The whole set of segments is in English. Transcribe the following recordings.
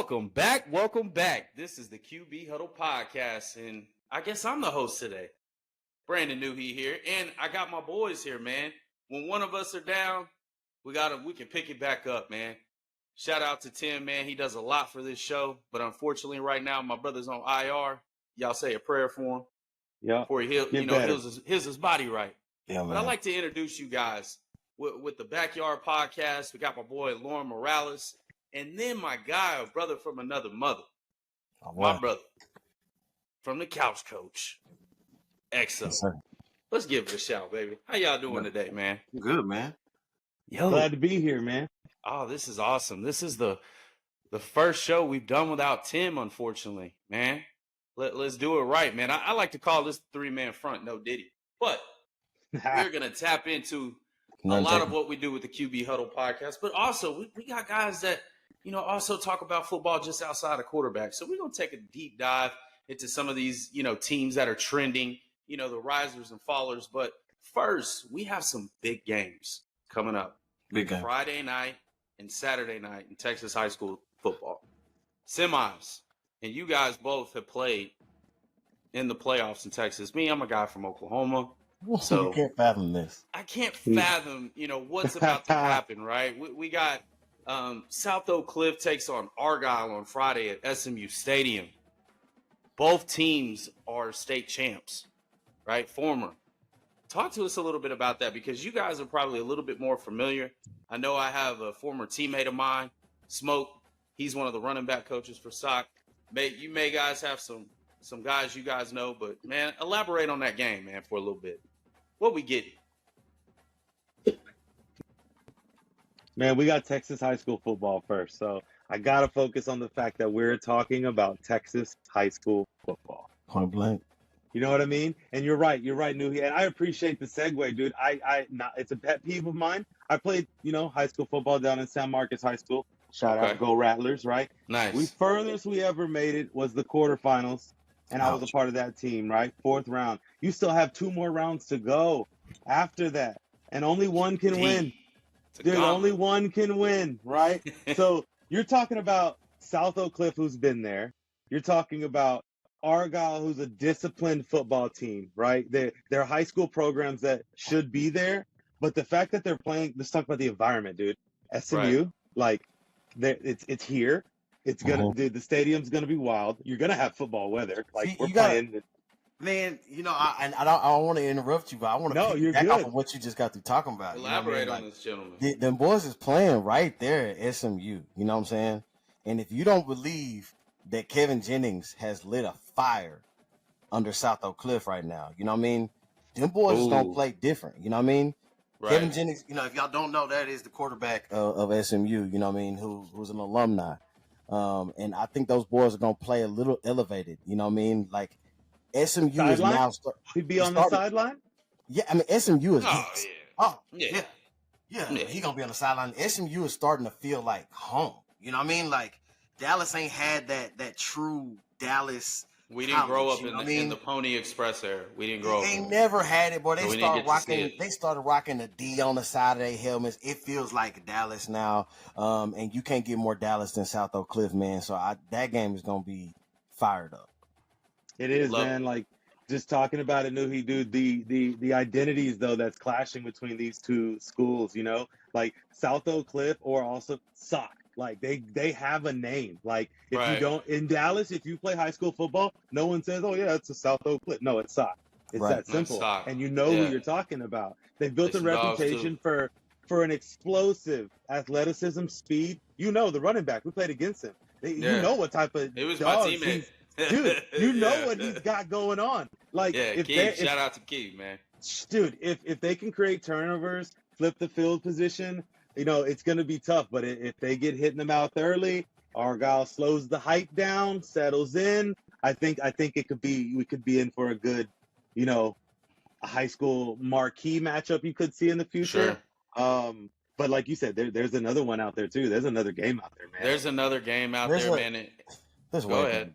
Welcome back. Welcome back. This is the QB Huddle podcast, and I guess I'm the host today. Brandon Newhey here, and I got my boys here, man. When one of us are down, we can pick it back up, man. Shout out to Tim, man. He does a lot for this show, but unfortunately, right now, my brother's on IR. Y'all say a prayer for him. Yeah. Before he heals his body right. Yeah, man. But I'd like to introduce you guys with the Backyard Podcast. We got my boy Lauren Morales, and then my guy, a brother from another mother, my brother from the Couch Coach, Exo. Yes, sir. Let's give it a shout, baby. How y'all doing today, man? Good, man. Yo, glad to be here, man. Oh, this is awesome. This is the first show we've done without Tim, unfortunately, man. Let's do it right, man. I like to call this three-man front, no Diddy. But we're going to tap into a lot of what we do with the QB Huddle podcast. But also, we got guys that, also talk about football just outside of quarterback. So we're going to take a deep dive into some of these, teams that are trending, the risers and fallers. But first, we have some big games coming up. Big game. Friday night and Saturday night in Texas high school football. Semis. And you guys both have played in the playoffs in Texas. Me, I'm a guy from Oklahoma. So you can't fathom this. I can't fathom, what's about to happen, right? We got South Oak Cliff takes on Argyle on Friday at SMU Stadium. Both teams are state champs, right? Former. Talk to us a little bit about that because you guys are probably a little bit more familiar. I know I have a former teammate of mine, Smoke. He's one of the running back coaches for SOC. You may guys have some guys you guys know, but, man, elaborate on that game, man, for a little bit. What we getting? Man, we got Texas high school football first, so I got to focus on the fact that we're talking about Texas high school football. Point blank. You know what I mean? And you're right, Newhey. And I appreciate the segue, dude. It's a pet peeve of mine. I played, high school football down in San Marcos High School. Shout out, Go Rattlers, right? Nice. Furthest we ever made it was the quarterfinals, and I was a part of that team, right? 4th round. You still have 2 more rounds to go after that, and only one can win. Dude, only one can win, right? So you're talking about South Oak Cliff, who's been there. You're talking about Argyle, who's a disciplined football team, right? They're high school programs that should be there, but the fact that they're playing, let's talk about the environment, dude. SMU, it's here. It's gonna, dude, the stadium's gonna be wild. You're gonna have football weather. We're playing. Man, I don't want to interrupt you, but I want to pick off of what you just got through talking about. Elaborate on this, gentleman. Them boys is playing right there at SMU. You know what I'm saying? And if you don't believe that Kevin Jennings has lit a fire under South Oak Cliff right now, you know what I mean? Them boys is gonna play different. You know what I mean? Right. Kevin Jennings, if y'all don't know, that is the quarterback of SMU, you know what I mean, who's an alumni. And I think those boys are going to play a little elevated, you know what I mean? Like, SMU sideline? Is now he'd be on the sideline? Yeah, I mean, SMU is Yeah, he's going to be on the sideline. SMU is starting to feel like home, you know what I mean? Like, Dallas ain't had that true Dallas. We didn't grow up in the Pony Express era. We didn't grow up. They never had it, boy. They started rocking the D on the side of their helmets. It feels like Dallas now, and you can't get more Dallas than South Oak Cliff, man. So that game is gonna be fired up. It is, man. Like just talking about it, Newhey, dude. The identities though that's clashing between these two schools, like South Oak Cliff or also SOC. Like they have a name. Like if you don't in Dallas, if you play high school football, no one says, "Oh yeah, it's a South Oak Cliff." No, it's SOC. It's that simple, and you know who you're talking about. They've built a reputation for an explosive athleticism, speed. The running back. We played against him. You know what type of it was my teammate. Dude, you know what he's got going on. Like shout out to Keith, man. Dude, if they can create turnovers, flip the field position. It's going to be tough, but if they get hit in the mouth early, Argyle slows the hype down, settles in. I think we could be in for a good, a high school marquee matchup you could see in the future. Sure. But like you said, there's another one out there too. There's another game out there, man. There's another game out there, man. Go ahead.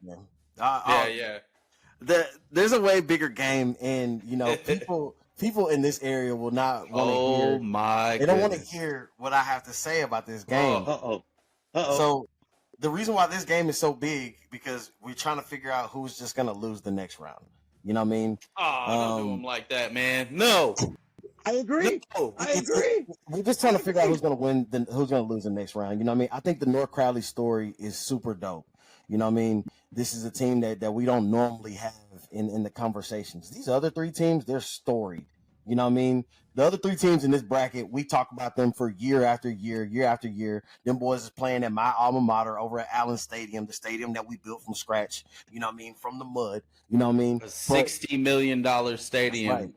There's a way bigger game, and people in this area will not want to hear. They don't want to hear what I have to say about this game. Uh-oh. So the reason why this game is so big because we're trying to figure out who's just gonna lose the next round. You know what I mean? Oh, don't do him like that, man. No. I agree. No. I agree. We're just trying to figure out who's gonna win, who's gonna lose the next round. You know what I mean? I think the North Crowley story is super dope. You know what I mean? This is a team that we don't normally have in the conversations. These other three teams, they're storied. You know what I mean? The other three teams in this bracket, we talk about them for year after year, year after year. Them boys is playing at my alma mater over at Allen Stadium, the stadium that we built from scratch. You know what I mean? From the mud. You know what I mean? A $60 million stadium, right.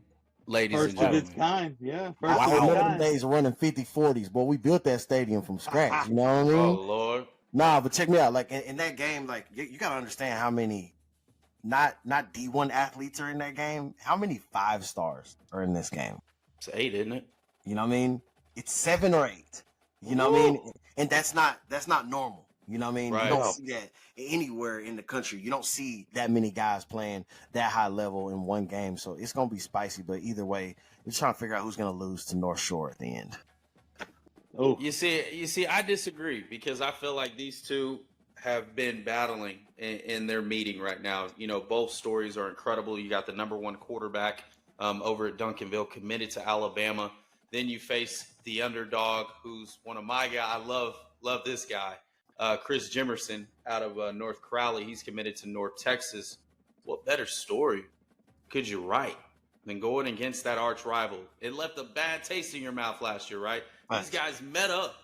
ladies First and of gentlemen. its kind. Yeah. First I of its remember the kind. days of running 50-40s, boy. We built that stadium from scratch. You know what I mean? Oh, Lord. Nah, but check me out. Like in that game, like you gotta understand how many not D1 athletes are in that game. How many 5-stars are in this game? It's 8, isn't it? You know what I mean? It's 7 or 8. You know what I mean? And that's not normal. You know what I mean? Right. You don't see that anywhere in the country. You don't see that many guys playing that high level in one game. So it's gonna be spicy. But either way, we're trying to figure out who's gonna lose to North Shore at the end. Oh, You see, I disagree because I feel like these two have been battling in their meeting right now. You know, both stories are incredible. You got the number 1 quarterback over at Duncanville, committed to Alabama. Then you face the underdog, who's one of my guys. I love this guy, Chris Jimerson out of North Crowley. He's committed to North Texas. What better story could you write than going against that arch rival? It left a bad taste in your mouth last year, right? These guys met up,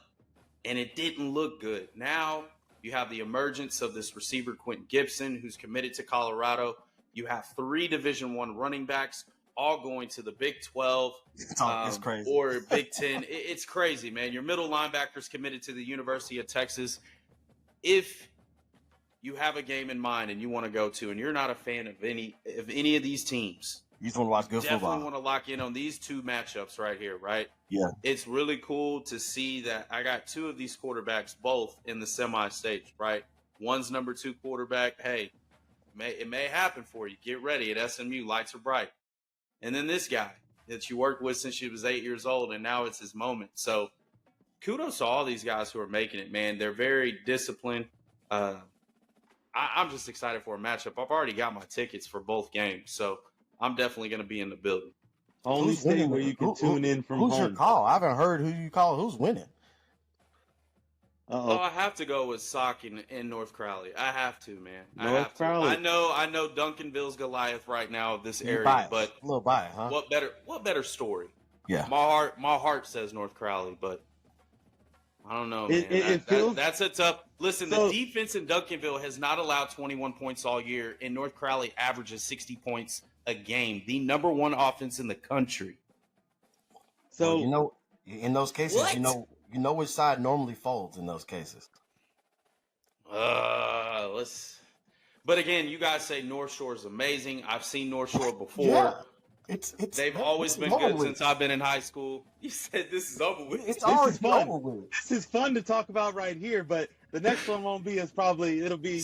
and it didn't look good. Now you have the emergence of this receiver, Quentin Gibson, who's committed to Colorado. You have 3 Division I running backs all going to the Big 12 It's crazy. or Big 10. It's crazy, man. Your middle linebackers committed to the University of Texas. If you have a game in mind and you want to go to, and you're not a fan of any of these teams, You just want to watch good definitely football. want to lock in on these 2 matchups right here, right? Yeah. It's really cool to see that I got 2 of these quarterbacks both in the semi-stage, right? One's number 2 quarterback. Hey, it may happen for you. Get ready at SMU. Lights are bright. And then this guy that you worked with since you was 8 years old, and now it's his moment. So kudos to all these guys who are making it, man. They're very disciplined. I'm just excited for a matchup. I've already got my tickets for both games, so I'm definitely going to be in the building. only Who's state winning? where you can tune in from Who's home. your call? I haven't heard who you call. Who's winning? Oh, I have to go with Sock in North Crowley. I have to, man. I North have to. Crowley. I know Duncanville's Goliath right now of this area, Biased. but A little biased, huh? what better story? Yeah. My heart says North Crowley, but I don't know, man. It feels- that's a tough. Listen, So- the defense in Duncanville has not allowed 21 points all year, and North Crowley averages 60 points a game. The number 1 offense in the country. So Well, you know, in those cases, What? you know which side normally folds in those cases. But again, you guys say North Shore is amazing. I've seen North Shore before. Yeah. They've always been good since I've been in high school. You said this is over with. It's This always is fun. over with. this is fun to talk about right here, but the next one won't be as probably it'll be,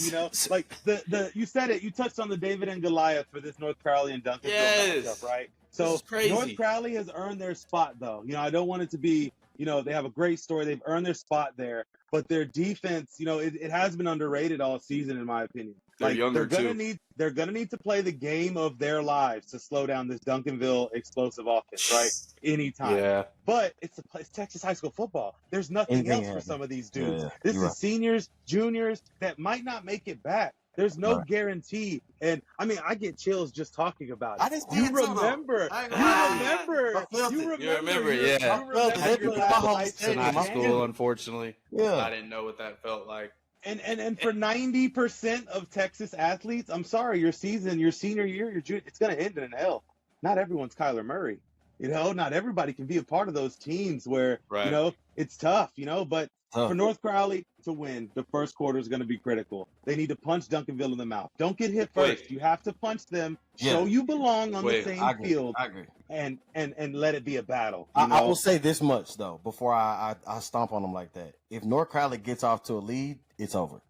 like the you said it, you touched on the David and Goliath for this North Crowley and Duncanville Yes. matchup, right? This So is crazy. North Crowley has earned their spot though. I don't want it to be, they have a great story. They've earned their spot there, but their defense, it has been underrated all season in my opinion. They're younger, gonna too. they're gonna need to play the game of their lives to slow down this Duncanville explosive offense, right? Anytime. Yeah. But it's Texas high school football. There's nothing Anything else for happens. some of these dudes. Yeah, This you're is right. seniors, juniors that might not make it back. There's no Right. guarantee. And I mean, I get chills just talking about it. I just You did too, though. remember. I ain't You gonna lie. remember. I felt You it. remember. You remember, your- yeah. you I felt it. remember your That's my whole last It's Stadium. not night I'm school, game. unfortunately. Yeah. I didn't know what that felt like. And for 90% of Texas athletes, I'm sorry, your season, your senior year, it's going to end in an L. Not everyone's Kyler Murray. Not everybody can be a part of those teams where, Right. it's tough, but Tough. for North Crowley to win, the first quarter is going to be critical. They need to punch Duncanville in the mouth. Don't get hit first. Wait. You have to punch them, Yeah. show you belong on Wait, the same I agree. field, I agree. and let it be a battle. I will say this much though before I stomp on them like that. If North Crowley gets off to a lead, it's over.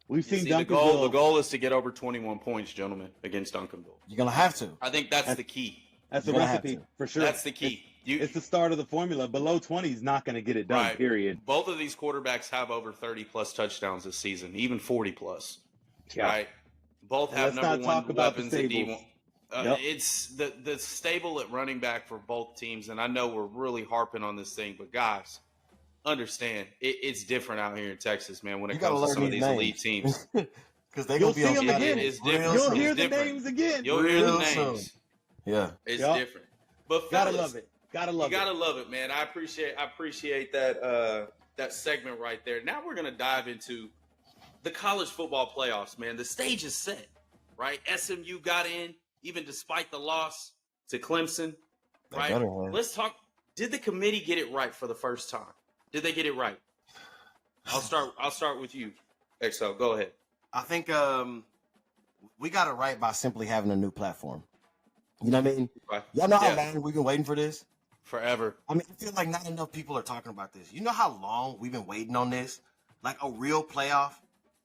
We've You seen see, the Duncanville. goal is to get over 21 points, gentlemen, against Duncanville. You're gonna have to. I think that's the key. That's the You're gonna recipe have to. for sure. That's the key. It's the start of the formula. Below 20 is not going to get it done, right. period. Both of these quarterbacks have over 30-plus touchdowns this season, even 40-plus. Yeah. Right? Both And have let's not number talk one about the weapons at stables. D1. Yep. It's the stable at running back for both teams, and I know we're really harping on this thing, but guys, understand it's different out here in Texas, man. When it comes to some of these elite teams, because they're You'll gonna be see on them Saturday. again. It's different. You'll It's hear the different. names again. You'll hear the Real names. soon. Yeah, It's Yep. different. But Gotta fellas, love it. Gotta love you gotta it. love it, man. I appreciate that segment right there. Now we're gonna dive into the college football playoffs, man. The stage is set, right? SMU got in, even despite the loss to Clemson, right? better have. Let's talk. Did the committee get it right for the first time? Did they get it right? I'll start with you, XO. Go ahead. I think we got it right by simply having a new platform. You know what I mean? Right. Y'all know how Yeah. long we've been waiting for this? Forever. I mean, I feel like not enough people are talking about this. You know how long we've been waiting on this? Like a real playoff?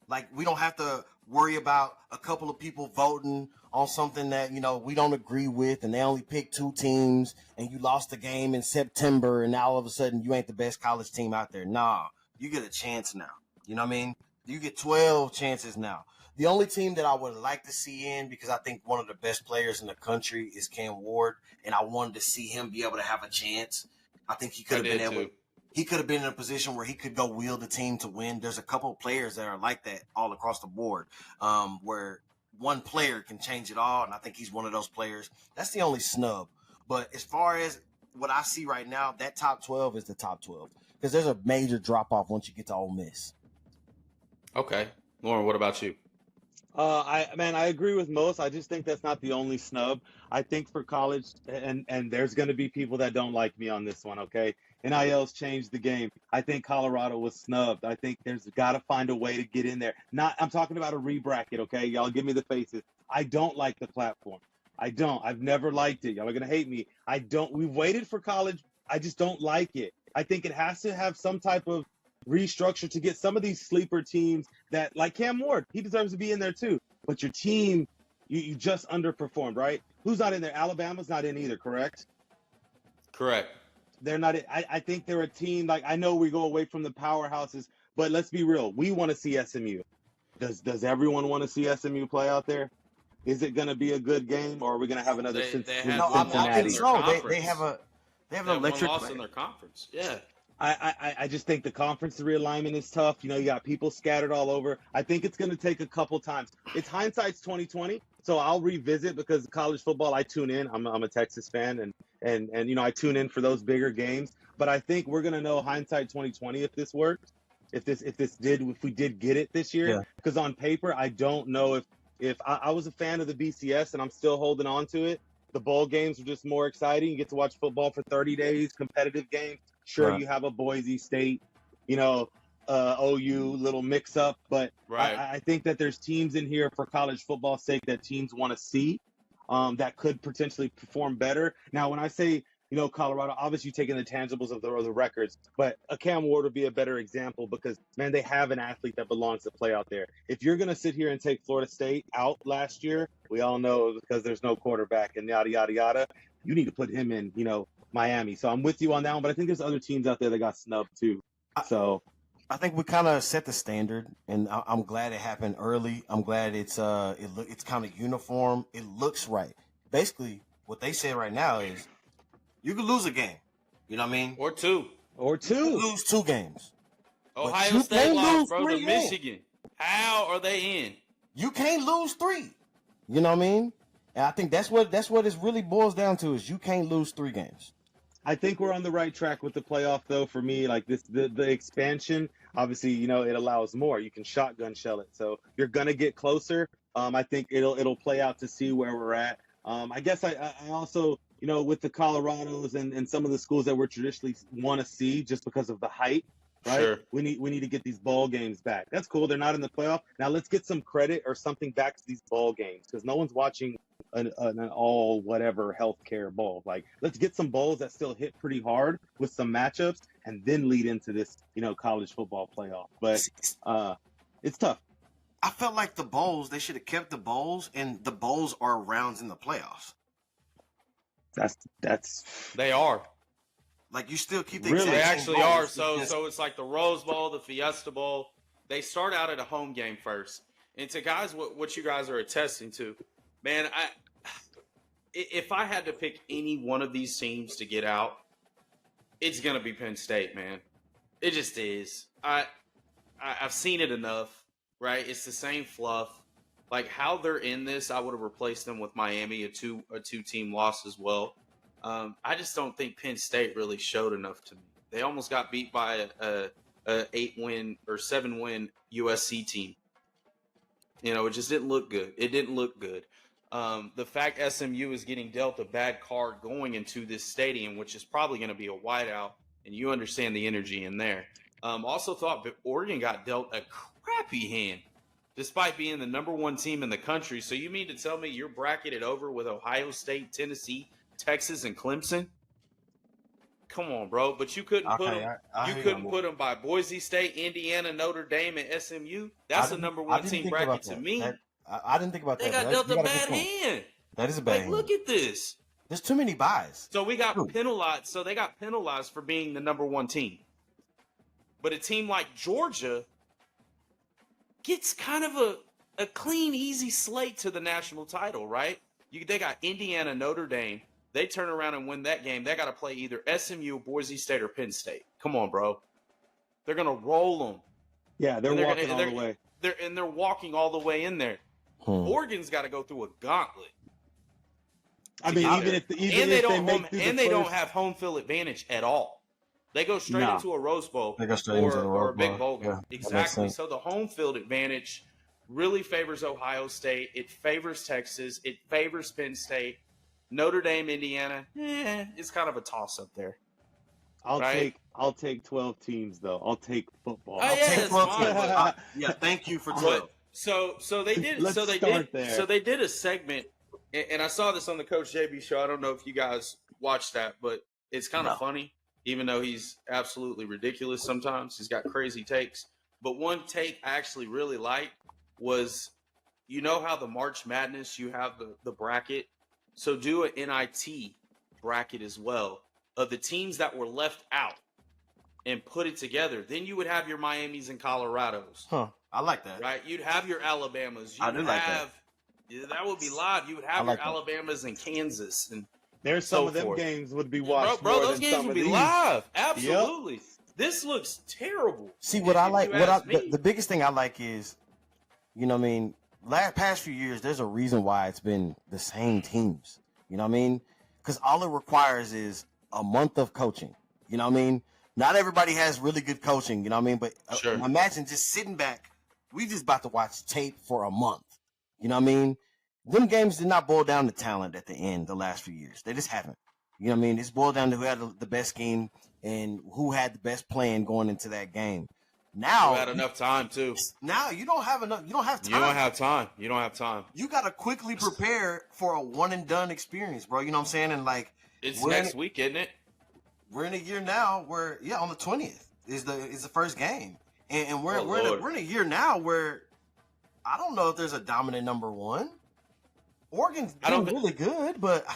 Like we don't have to worry about a couple of people voting on something that, you know, we don't agree with and they only pick 2 teams and you lost the game in September and now all of a sudden you ain't the best college team out there. Nah, you get a chance now. You know what I mean? You get 12 chances now. The only team that I would like to see in, because I think one of the best players in the country is Cam Ward, and I wanted to see him be able to have a chance. I think he could have been able. He could have been in a position where he could go wheel the team to win. There's a couple of players that are like that all across the board, where one player can change it all, and I think he's one of those players. That's the only snub. But as far as what I see right now, that top 12 is the top 12 because there's a major drop off once you get to Ole Miss. Okay, Lauren, what about you? I agree with most. I just think that's not the only snub. I think for college, and there's going to be people that don't like me on this one, okay? NIL's changed the game. I think Colorado was snubbed. I think there's got to find a way to get in there. I'm talking about a rebracket, okay? Y'all give me the faces. I don't like the platform. I don't. I've never liked it. Y'all are going to hate me. I don't. We've waited for college. I just don't like it. I think it has to have some type of restructure to get some of these sleeper teams that, like Cam Ward, he deserves to be in there too. But your team, you just underperformed, right? Who's not in there? Alabama's not in either, correct? Correct. They're not. I think they're a team. Like, I know we go away from the powerhouses, but let's be real. We want to see SMU. Does everyone want to see SMU play out there? Is it going to be a good game, or are we going to have another Cincinnati? I think so. They have an electric loss in their conference. Yeah. I just think the conference realignment is tough. You know, you got people scattered all over. I think it's going to take a couple times. It's hindsight's 2020, so I'll revisit because college football, I tune in. I'm a Texas fan, and you know, I tune in for those bigger games. But I think we're going to know hindsight 2020 if this worked, if we did get it this year. Because on paper, I don't know if I was a fan of the BCS and I'm still holding on to it. The bowl games are just more exciting. You get to watch football for 30 days, competitive games. Sure, right. You have a Boise State, you know, OU little mix up, but right. I think that there's teams in here for college football's sake that teams want to see that could potentially perform better. Now, when I say, you know, Colorado, obviously taking the tangibles of the records, but a Cam Ward would be a better example because, man, they have an athlete that belongs to play out there. If you're going to sit here and take Florida State out last year, we all know because there's no quarterback and yada, yada, yada, you need to put him in, you know, Miami. So I'm with you on that one, but I think there's other teams out there that got snubbed too. So I think we kind of set the standard, and I'm glad it happened early. I'm glad it's kind of uniform. It looks right. Basically, what they say right now is you could lose a game. You know what I mean? Or two. You could lose 2 games. Ohio State lost, bro, to Michigan. How are they in? You can't lose 3. You know what I mean? And I think that's what it really boils down to is you can't lose 3 games. I think we're on the right track with the playoff, though. For me, like the expansion, obviously, you know, it allows more. You can shotgun shell it, so you're gonna get closer. I think it'll play out to see where we're at. I guess I also, you know, with the Colorados and some of the schools that we're traditionally want to see just because of the hype, right? Sure. We need to get these ball games back. That's cool. They're not in the playoff. Now let's get some credit or something back to these ball games because no one's watching an all whatever healthcare bowl. Like, let's get some bowls that still hit pretty hard with some matchups and then lead into this, you know, college football playoff. But it's tough. I felt like the bowls, they should have kept the bowls, and the bowls are rounds in the playoffs. That's They are. Like you still keep the Really? exact They same actually goals. are. It's So just- so it's like the Rose Bowl, the Fiesta Bowl. They start out at a home game first. And to guys, what you guys are attesting to, man, if I had to pick any one of these teams to get out, it's gonna be Penn State, man. It just is. I've seen it enough, right? It's the same fluff. Like how they're in this, I would have replaced them with Miami, a two team loss as well. I just don't think Penn State really showed enough to me. They almost got beat by a 8-win or 7-win USC team. You know, it just didn't look good. It didn't look good. The fact SMU is getting dealt a bad card going into this stadium, which is probably going to be a whiteout, and you understand the energy in there. Also thought that Oregon got dealt a crappy hand, despite being the number 1 team in the country. So you mean to tell me you're bracketed over with Ohio State, Tennessee, Texas, and Clemson? Come on, bro. But you couldn't put them. You couldn't put them by Boise State, Indiana, Notre Dame, and SMU. That's the number 1 team bracket to me. I didn't think about They that. got dealt a bad hand. That is a bad hand. Look at this. There's too many buys. So we got penalized. So they got penalized for being the number 1 team. But a team like Georgia gets kind of a clean, easy slate to the national title, right? They got Indiana, Notre Dame. They turn around and win that game. They got to play either SMU, Boise State, or Penn State. Come on, bro. They're going to roll them. Yeah, they're walking all the way. They're walking all the way in there. Oregon's got to go through a gauntlet. I mean, even if they don't have home field advantage at all. They go straight into a Rose Bowl or a big bowl game. Yeah, exactly. So the home field advantage really favors Ohio State. It favors Texas. It favors Penn State. Notre Dame, Indiana, it's kind of a toss up there. I'll take 12 teams though. I'll take football. I'll take 12 teams. Thank you for 12. So they did. Let's they did a segment, and I saw this on the Coach JB show. I don't know if you guys watched that, but it's kind of funny, even though he's absolutely ridiculous sometimes. He's got crazy takes. But one take I actually really liked was, you know how the March Madness, you have the bracket. So do an NIT bracket as well of the teams that were left out and put it together. Then you would have your Miamis and Colorados. Huh. I like that. Right? You'd have your Alabamas. I do like that. That would be live. You would have your Alabamas and Kansas. And there's some of them games would be watched. Bro, those games would be live. Absolutely. Yep. This looks terrible. See, the biggest thing I like is, you know what I mean, past few years, there's a reason why it's been the same teams. You know what I mean? Because all it requires is a month of coaching. You know what I mean? Not everybody has really good coaching. You know what I mean? But imagine just sitting back. We just about to watch tape for a month. You know what I mean? Them games did not boil down to talent at the end the last few years. They just haven't. You know what I mean? It's boiled down to who had the best scheme and who had the best plan going into that game. Now you had enough time too. Now you don't have enough. You don't have time. You don't have time. You got to quickly prepare for a one and done experience, bro. You know what I'm saying? And like, it's next week, isn't it? We're in a year now where on the 20th is the first game, and we're in a year now where I don't know if there's a dominant number 1. Oregon's been really good, but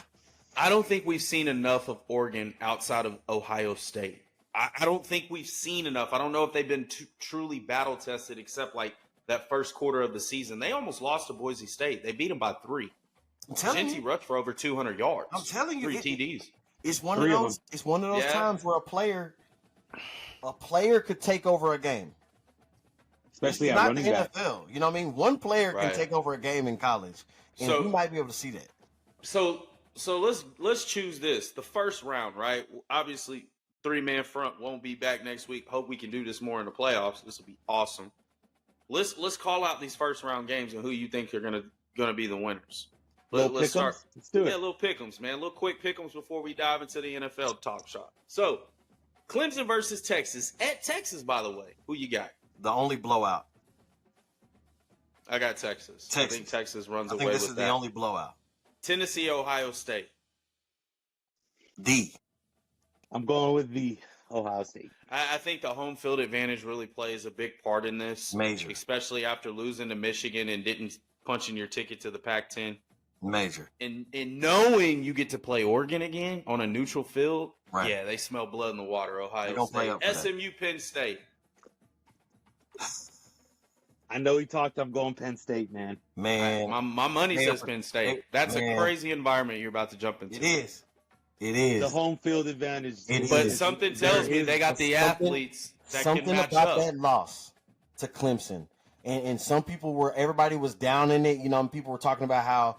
I don't think we've seen enough of Oregon outside of Ohio State. I don't think we've seen enough. I don't know if they've been truly battle tested, except like that first quarter of the season. They almost lost to Boise State. They beat them by 3. Genty rushed for over 200 yards. I'm telling you, 3 TDs. It's one of those. It's one of those times where a player could take over a game, especially at running back. NFL. You know what I mean? One player can take over a game in college, and you might be able to see that. So let's choose this. The first round, right? Obviously, 3-man front won't be back next week. Hope we can do this more in the playoffs. This will be awesome. Let's call out these first round games and who you think are gonna be the winners. Let's start. Let's do it. Yeah, little pick'ems, man. Little quick pick'ems before we dive into the NFL talk shop. So, Clemson versus Texas at Texas, by the way. Who you got? The only blowout. I got Texas. I think Texas runs away with that. I think this is the only blowout. Tennessee, Ohio State. I'm going with the Ohio State. I think the home field advantage really plays a big part in this. Major. Especially after losing to Michigan and didn't punch in your ticket to the Pac-10. Major. And knowing you get to play Oregon again on a neutral field, Right. yeah, they smell blood in the water. They Ohio gonna play State, up for that. SMU, Penn State. I know he talked. I'm going Penn State, man. Man, My money They says are- Penn State. they- That's man. a crazy environment you're about to jump into. it is. It is. The home field advantage. It But is. something there tells me is they got the something- athletes that Something can match about up. that loss to Clemson. And some people everybody was down in it, and people were talking about how,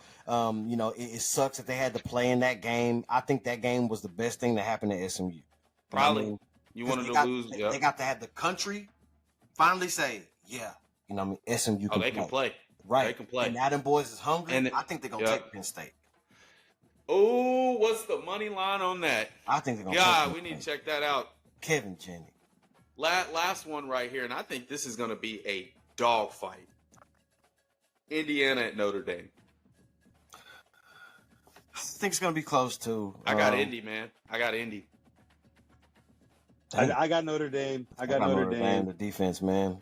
it sucks that they had to play in that game. I think that game was the best thing that happened at SMU. Probably. You know what I mean? You 'Cause wanted they to got- lose. They, Yep. they got to have the country finally say, yeah, SMU Oh, can they can play. Right. They can play. And now them boys is hungry. And I think they're going to yep. take Penn State. Oh, what's the money line on that? I think they're going to God, take we Penn need to State. check that out. Kevin Jennings. Last one right here, and I think this is going to be a dogfight. Indiana at Notre Dame. I think it's going to be close, too. I got Indy, man. I got Indy. I got Notre Dame. I got Notre Dame. The defense, man.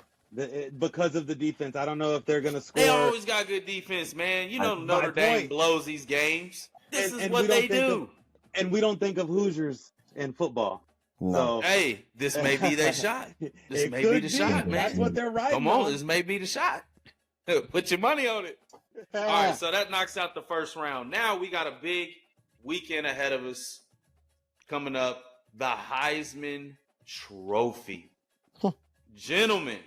Because of the defense. I don't know if they're going to score. They always got good defense, man. You know My Notre Dame point. blows these games. This And is we what don't they think do. And we don't think of Hoosiers in football. No. So Hey, this may be their shot. This it may could be the shot, man. That's what they're riding Come on, this may be the shot. Put your money on it. All right, so that knocks out the first round. Now we got a big weekend ahead of us coming up. The Heisman Trophy. Gentlemen,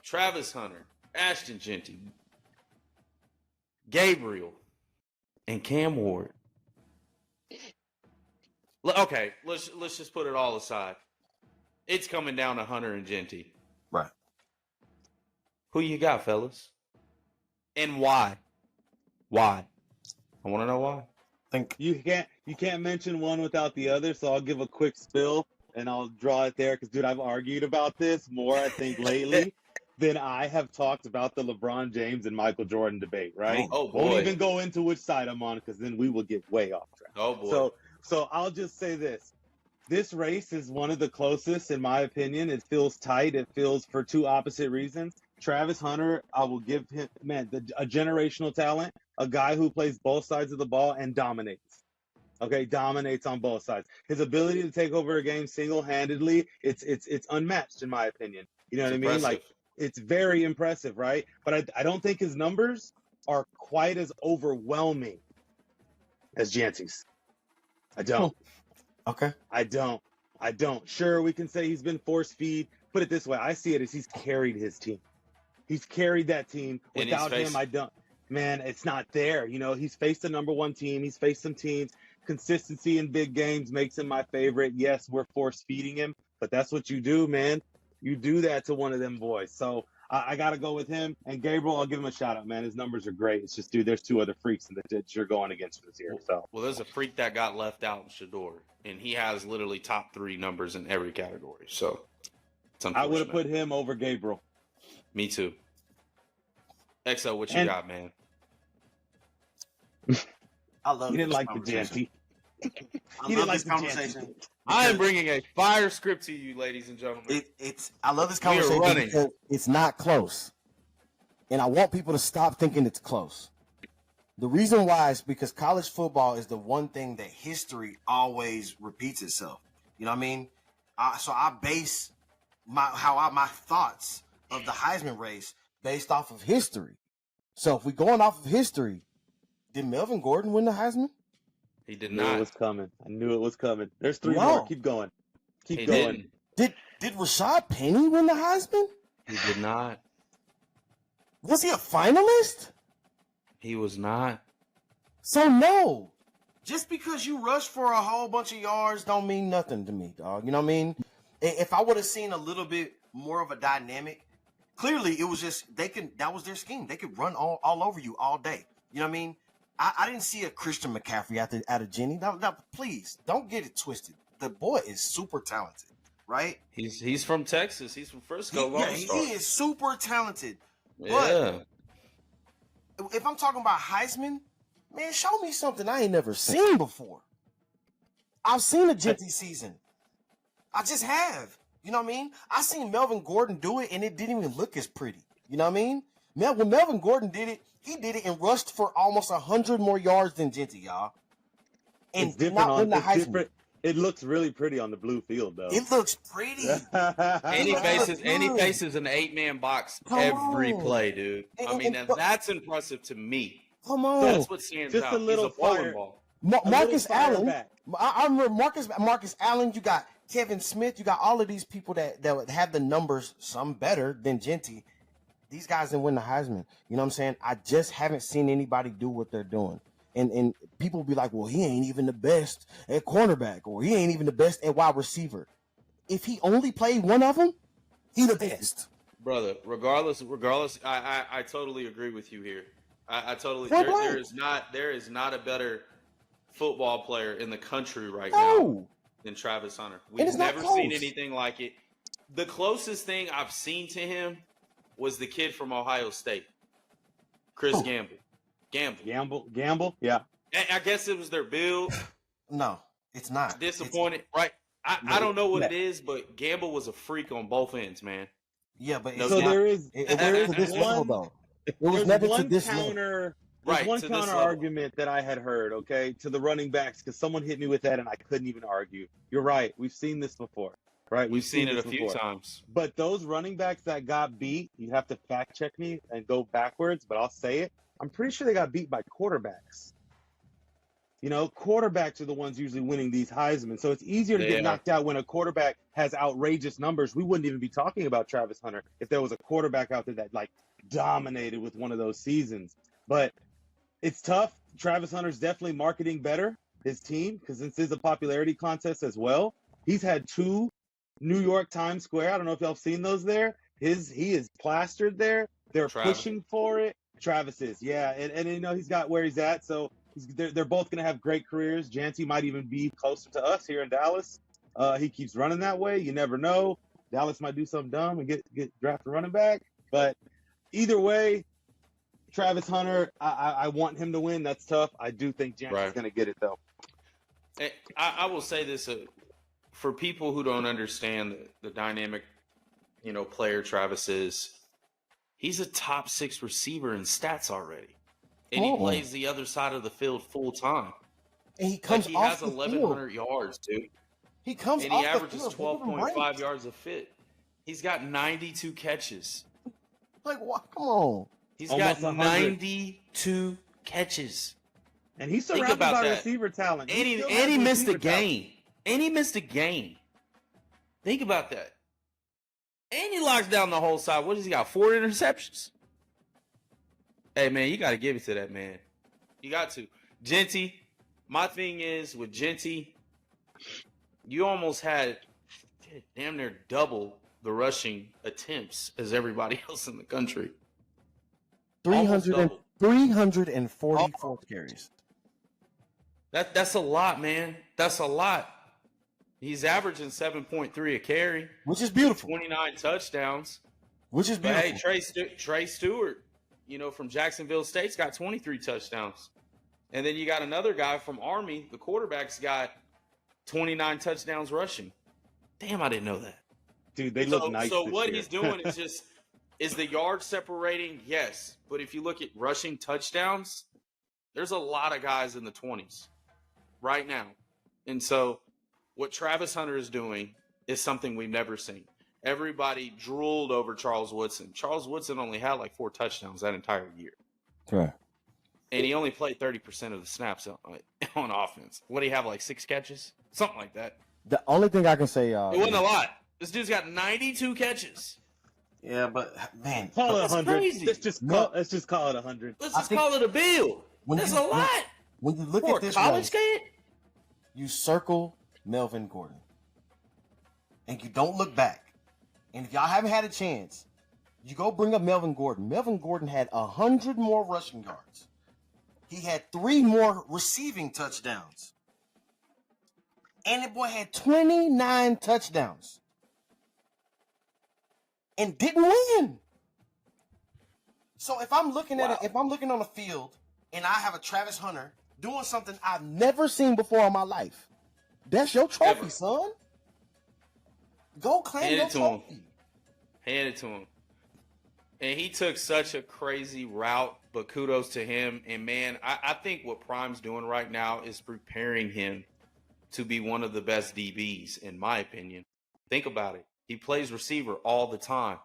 Travis Hunter, Ashton Genty, Gabriel, and Cam Ward. Okay, let's just put it all aside. It's coming down to Hunter and Genty. Right. Who you got, fellas? And why? Why? I want to know why. Think you can't mention one without the other, so I'll give a quick spill and I'll draw it there because, dude, I've argued about this more, I think, lately than I have talked about the LeBron James and Michael Jordan debate, right? Oh, boy. Won't even go into which side I'm on because then we will get way off track. Oh, boy. So I'll just say this. This race is one of the closest, in my opinion. It feels tight. It feels for two opposite reasons. Travis Hunter, I will give him, man, a generational talent, a guy who plays both sides of the ball and dominates. Okay, dominates on both sides. His ability to take over a game single-handedly, it's unmatched, in my opinion. You know what I mean? Like, it's very impressive, right? But I don't think his numbers are quite as overwhelming as Jancy's. I don't. okay. I don't. Sure, we can say he's been force feed. Put it this way, I see it as he's carried his team. He's carried that team. Without him, I don't. Man, it's not there. You know, he's faced the number one team. He's faced some teams. Consistency in big games makes him my favorite. Yes, we're force feeding him, but that's what you do, man. You do that to one of them boys. So I got to go with him. And Gabriel, I'll give him a shout out, man. His numbers are great. It's just, dude, there's two other freaks that you're going against this year. So. Well, there's a freak that got left out in Shador, and he has literally top 3 numbers in every category. So it's I would have put him over Gabriel. Me too. XO, what you got, man? I love He didn't this like the conversation. Janty. I love this conversation. I am bringing a fire script to you, ladies and gentlemen. I love this We are conversation running. because it's not close. And I want people to stop thinking it's close. The reason why is because college football is the one thing that history always repeats itself. You know what I mean? So I base my thoughts of the Heisman race based off of history. So if we're going off of history, did Melvin Gordon win the Heisman? He did I knew not. it was coming. I knew it was coming. There's 3 No. more. Keep going. Keep He going. didn't. Did Rashad Penny win the Heisman? He did not. Was he a finalist? He was not. So no. Just because you rush for a whole bunch of yards don't mean nothing to me, dog. You know what I mean? If I would have seen a little bit more of a dynamic, clearly it was just that was their scheme. They could run all over you all day. You know what I mean? I didn't see a Christian McCaffrey out of Jenny. Now, please don't get it twisted. The boy is super talented, right? He's from Texas. He's from Frisco. He is super talented. Yeah. But if I'm talking about Heisman, man, show me something I ain't never seen before. I've seen a Genty season. I just have. You know what I mean? I seen Melvin Gordon do it, and it didn't even look as pretty. You know what I mean? When Melvin Gordon did it, he did it and rushed for almost 100 more yards than Genty, y'all. And It's different not win the Heisman. different. It looks really pretty on the blue field, though. It looks pretty. And he faces an 8-man box every play, dude. I mean, that's impressive to me. Come on. That's what stands Just out. a little He's a bowling fire. ball. Marcus Allen. back. I remember Marcus Allen. You got Kevin Smith. You got all of these people that would have the numbers, some better than Genty. These guys didn't win the Heisman. You know what I'm saying? I just haven't seen anybody do what they're doing. And people be like, well, he ain't even the best at cornerback, or he ain't even the best at wide receiver. If he only played one of them, he the best. Brother, regardless, I totally agree with you here. I totally there is not a better football player in the country right now than Travis Hunter. We've never seen anything like it. The closest thing I've seen to him was the kid from Ohio State, Chris Gamble. Gamble, yeah. I guess it was their build. No, it's not. Disappointed, right? I don't know what it is, but Gamble was a freak on both ends, man. Yeah, but So there is this level though. It was never to this counter. Right, There's to one this counter level. argument that I had heard, okay, to the running backs, because someone hit me with that and I couldn't even argue. You're right. We've seen this before, right? We've seen it this a few before. times. But those running backs that got beat, you have to fact check me and go backwards, but I'll say it. I'm pretty sure they got beat by quarterbacks. You know, quarterbacks are the ones usually winning these Heisman. So it's easier to get knocked out when a quarterback has outrageous numbers. We wouldn't even be talking about Travis Hunter if there was a quarterback out there that, like, dominated with one of those seasons. But it's tough. Travis Hunter's definitely marketing better his team, because this is a popularity contest as well. He's had 2 New York Times Square. I don't know if y'all have seen those there. He is plastered there. They're pushing for it. Travis is, yeah. And you know, he's got where he's at. So they're both going to have great careers. Janty might even be closer to us here in Dallas. He keeps running that way. You never know. Dallas might do something dumb and get drafted running back. But either way, Travis Hunter, I want him to win. That's tough. I do think Janty's going to get it, though. I will say this for people who don't understand the dynamic, player Travis is. He's a top 6 receiver in stats already, and he plays the other side of the field full time. And he comes he off has 1,100 yards, dude. He comes and off he averages the field. 12.5 yards a fit. He's got 92 catches. Like what? Come on. He's Almost got 92 catches. And he's surrounded by receiver talent. And he missed a game. And he missed a game. Think about that. And he locks down the whole side. What has he got? 4 interceptions. Hey, man, you got to give it to that man. You got to. Genty, my thing is with Genty, you almost had damn near double the rushing attempts as everybody else in the country. 344 carries. That's a lot, man. That's a lot. He's averaging 7.3 a carry, which is beautiful. 29 touchdowns, which is beautiful. But hey, Trey Stewart, from Jacksonville State's got 23 touchdowns, and then you got another guy from Army. The quarterback's got 29 touchdowns rushing. Damn, I didn't know that. Dude, they look nice. So what he's doing is the yard separating, yes, but if you look at rushing touchdowns, there's a lot of guys in the 20s right now, and so. What Travis Hunter is doing is something we've never seen. Everybody drooled over Charles Woodson. Charles Woodson only had like 4 touchdowns that entire year. Right. And he only played 30% of the snaps on offense. What do you have, like 6 catches? Something like that. The only thing I can say... it wasn't a lot. This dude's got 92 catches. Yeah, but, man... Call it 100. Crazy. Let's just call it 100. Let's just call it a bill. That's a lot. When you look for at this college kid, you circle... Melvin Gordon. And you don't look back. And if y'all haven't had a chance, you go bring up Melvin Gordon. Melvin Gordon had 100 more rushing yards. He had 3 more receiving touchdowns. And the boy had 29 touchdowns. And didn't win. So if I'm looking at if I'm looking on the field and I have a Travis Hunter doing something I've never seen before in my life, that's your trophy, son. Go claim your trophy. Hand it to him. And he took such a crazy route, but kudos to him. And, man, I think what Prime's doing right now is preparing him to be one of the best DBs, in my opinion. Think about it. He plays receiver all the time.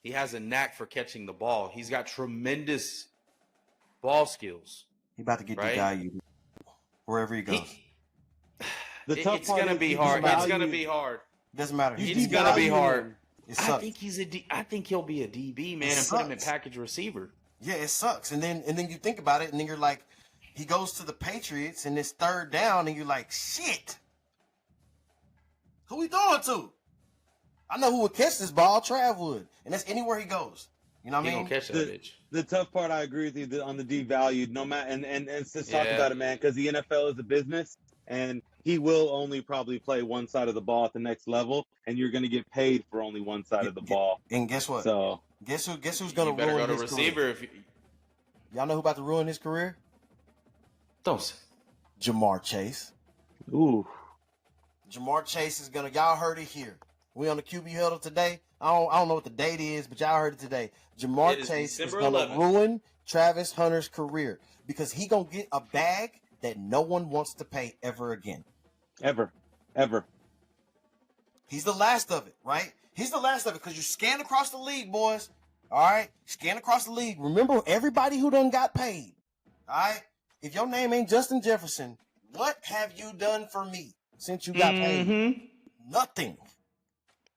He has a knack for catching the ball. He's got tremendous ball skills. He about to get Right? devalued wherever he goes. It's going to be hard. It's going to be hard. Doesn't matter. It's going to be hard. It I sucks. think he'll be a DB, man, and put him in package receiver. Yeah, it sucks. And then you think about it, and then you're like, he goes to the Patriots, and it's third down, and you're like, shit. Who we throwing to? I know who would catch this ball, Trav would. And that's anywhere he goes. You know what I He mean? gonna catch that bitch. The tough part, I agree with you on the devalued. No matter, and let's talk Yeah. about it, man, because the NFL is a business, and he will only probably play one side of the ball at the next level, and you're going to get paid for only one side of the ball. And guess what? So Guess who's You gonna better ruin go to his receiver career? if you Y'all know who about to ruin his career? don't say. Jamar Chase. ooh, Jamar Chase is gonna. Y'all heard it here. We on the QB Huddle today. I don't know what the date is, but y'all heard it today. Jamar It is Chase is December gonna 11th. ruin Travis Hunter's career because he gonna get a bag that no one wants to pay ever again. ever. He's the last of it, right? He's the last of it because you scan across the league, boys. All right, scan across the league. Remember everybody who done got paid. All right, if your name ain't Justin Jefferson, what have you done for me since you got paid? Mm-hmm. Nothing.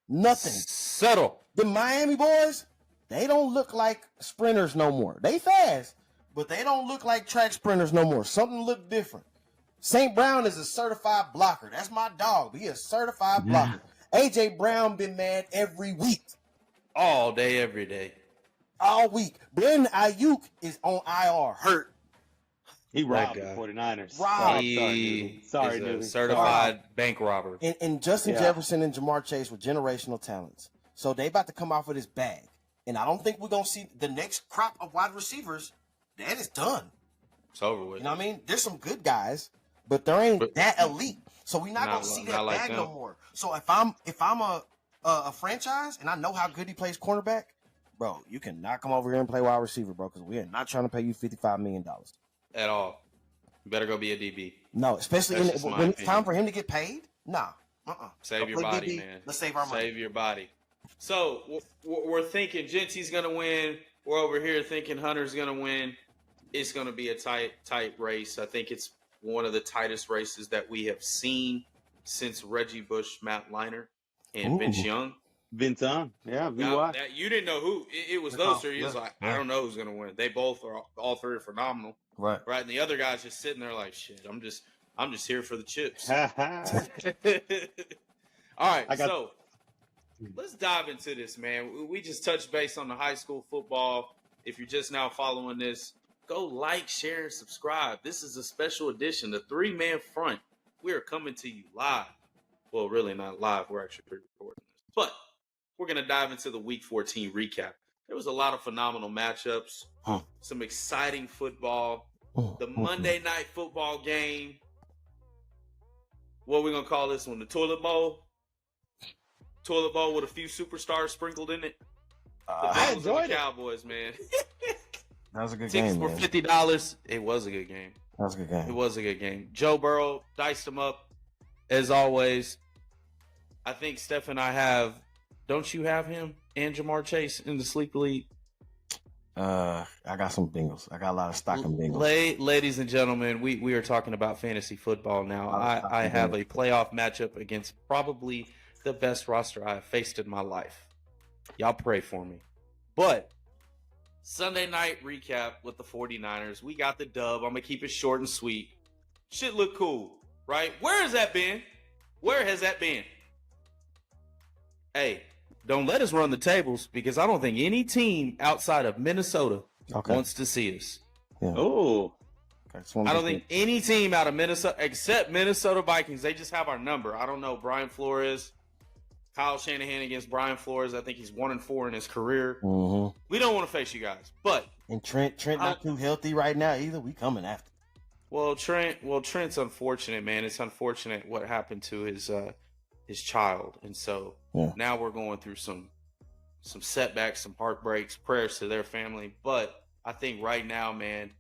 Nothing. Settle. The Miami boys, they don't look like sprinters no more. They fast, but they don't look like track sprinters no more. Something look different. St. Brown is a certified blocker. That's my dog, but he a certified blocker. A.J. Brown been mad every week. All day, every day. All week. Brandon Ayuk is on IR, hurt. He robbed guy. the 49ers. Robbed. He Sorry, is Newbie. a certified bank robber. And Justin Yeah. Jefferson and Jamar Chase were generational talents. So they about to come off of this bag. And I don't think we're going to see the next crop of wide receivers. That is done. It's over with. You know what I mean? There's some good guys, but there ain't But- that elite. So we're not Not going to see like- that not like bag them. no more. So if I'm a franchise and I know how good he plays cornerback, bro, you cannot come over here and play wide receiver, bro, because we are not trying to pay you $55 million. At all. You better go be a DB. No, especially That's just my when it's time opinion. for him to get paid. Nah. Save Don't your play body, DB. man. Let's save our money. Save your body. So we're thinking Genty's going to win. We're over here thinking Hunter's going to win. It's going to be a tight race. I think it's one of the tightest races that we have seen since Reggie Bush, Matt Leinart, and Ooh. Vince Young. Vinton. Yeah, Now, VY. that, you didn't know who. It was Yeah. those three. He was Yeah. like, Yeah. I don't know who's going to win. They both are, all three are phenomenal. Right. Right? And the other guy's just sitting there like, shit, I'm just here for the chips. I All right, got- so let's dive into this, man. We just touched base on the high school football. If you're just now following this, go like, share, and subscribe. This is a special edition, the three-man front. We are coming to you live. Well, really not live. We're actually pre-recording this. But we're going to dive into the Week 14 recap. There was a lot of phenomenal matchups, some exciting football. The Monday night football game. What are we going to call this one? The toilet bowl? Toilet bowl with a few superstars sprinkled in it. The I Bengals and enjoyed the it. Cowboys, man. That was a good Tickets game, for man. $50. It was a good game. That was a good It game. was a good game. Joe Burrow diced him up, as always. I think Steph and I have. Don't you have him and Jamar Chase in the sleeper league? I got some Bengals. I got a lot of stock in Bengals. Ladies and gentlemen, we are talking about fantasy football now. I have a playoff matchup against probably the best roster I have faced in my life. Y'all pray for me. But Sunday night recap with the 49ers. We got the dub. I'm going to keep it short and sweet. Shit look cool, right? Where has that been? Where has that been? Hey, don't let us run the tables because I don't think any team outside of Minnesota wants to see us. Oh, I don't think any team out of Minnesota, except Minnesota Vikings, they just have our number. I don't know. Brian Flores, Kyle Shanahan against Brian Flores. I think he's 1-4 in his career. Mm-hmm. We don't want to face you guys. But And Trent not too healthy right now either. We coming after. Trent's unfortunate, man. It's unfortunate what happened to his child, and so now we're going through some some setbacks, some heartbreaks, prayers to their family. But I think right now, man,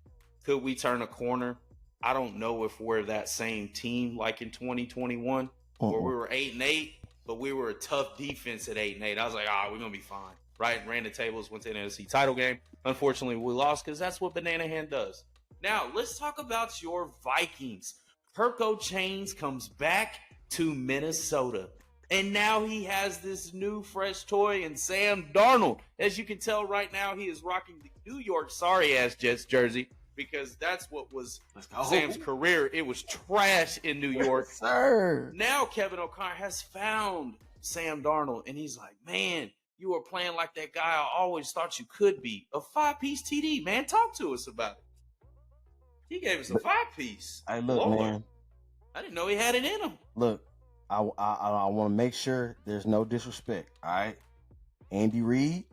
could we turn a corner? I don't know if we're that same team like in 2021 where we were 8-8, but we were a tough defense at 8-8. I was like, we're going to be fine. Right? Ran the tables, went to the NFC title game. Unfortunately, we lost because that's what Banana Hand does. Now, let's talk about your Vikings. Kirk Chains comes back to Minnesota. And now he has this new fresh toy in Sam Darnold. As you can tell right now, he is rocking the New York sorry-ass Jets jersey because that's what was Sam's career. It was trash in New York. Yes, sir. Now Kevin O'Connor has found Sam Darnold, and he's like, man, you were playing like that guy I always thought you could be. A 5-piece TD, man. Talk to us about it. He gave us a 5-piece. Hey, look, man. I didn't know he had it in him. Look, I want to make sure there's no disrespect, all right? Andy Reid,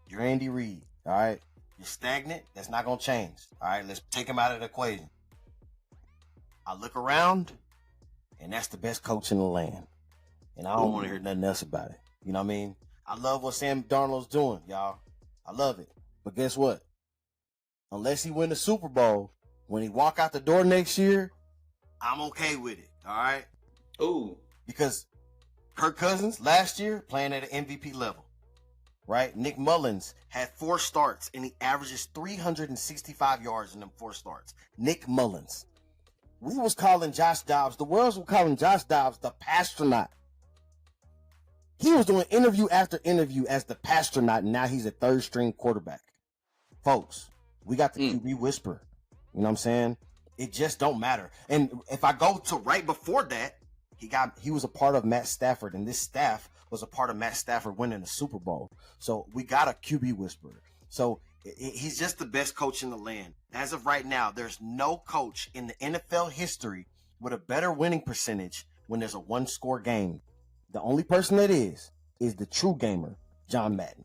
you're Andy Reid, all right? You're stagnant. That's not going to change, all right? Let's take him out of the equation. I look around, and that's the best coach in the land. And I don't want to hear nothing else about it. You know what I mean? I love what Sam Darnold's doing, y'all. I love it. But guess what? Unless he win the Super Bowl, when he walk out the door next year, I'm okay with it, all right? Ooh. Because Kirk Cousins last year playing at an MVP level, right? Nick Mullins had 4 starts, and he averages 365 yards in them 4 starts. Nick Mullins. We was calling Josh Dobbs, the world was calling Josh Dobbs the Pastronaut. He was doing interview after interview as the Pastronaut, and now he's a 3rd-string quarterback. Folks, we got the QB whisper. You know what I'm saying? It just don't matter. And if I go to right before that, he was a part of Matt Stafford, and this staff was a part of Matt Stafford winning the Super Bowl. So we got a QB whisperer. So he's just the best coach in the land. As of right now, there's no coach in the NFL history with a better winning percentage when there's a 1-score game. The only person that is the true gamer, John Madden.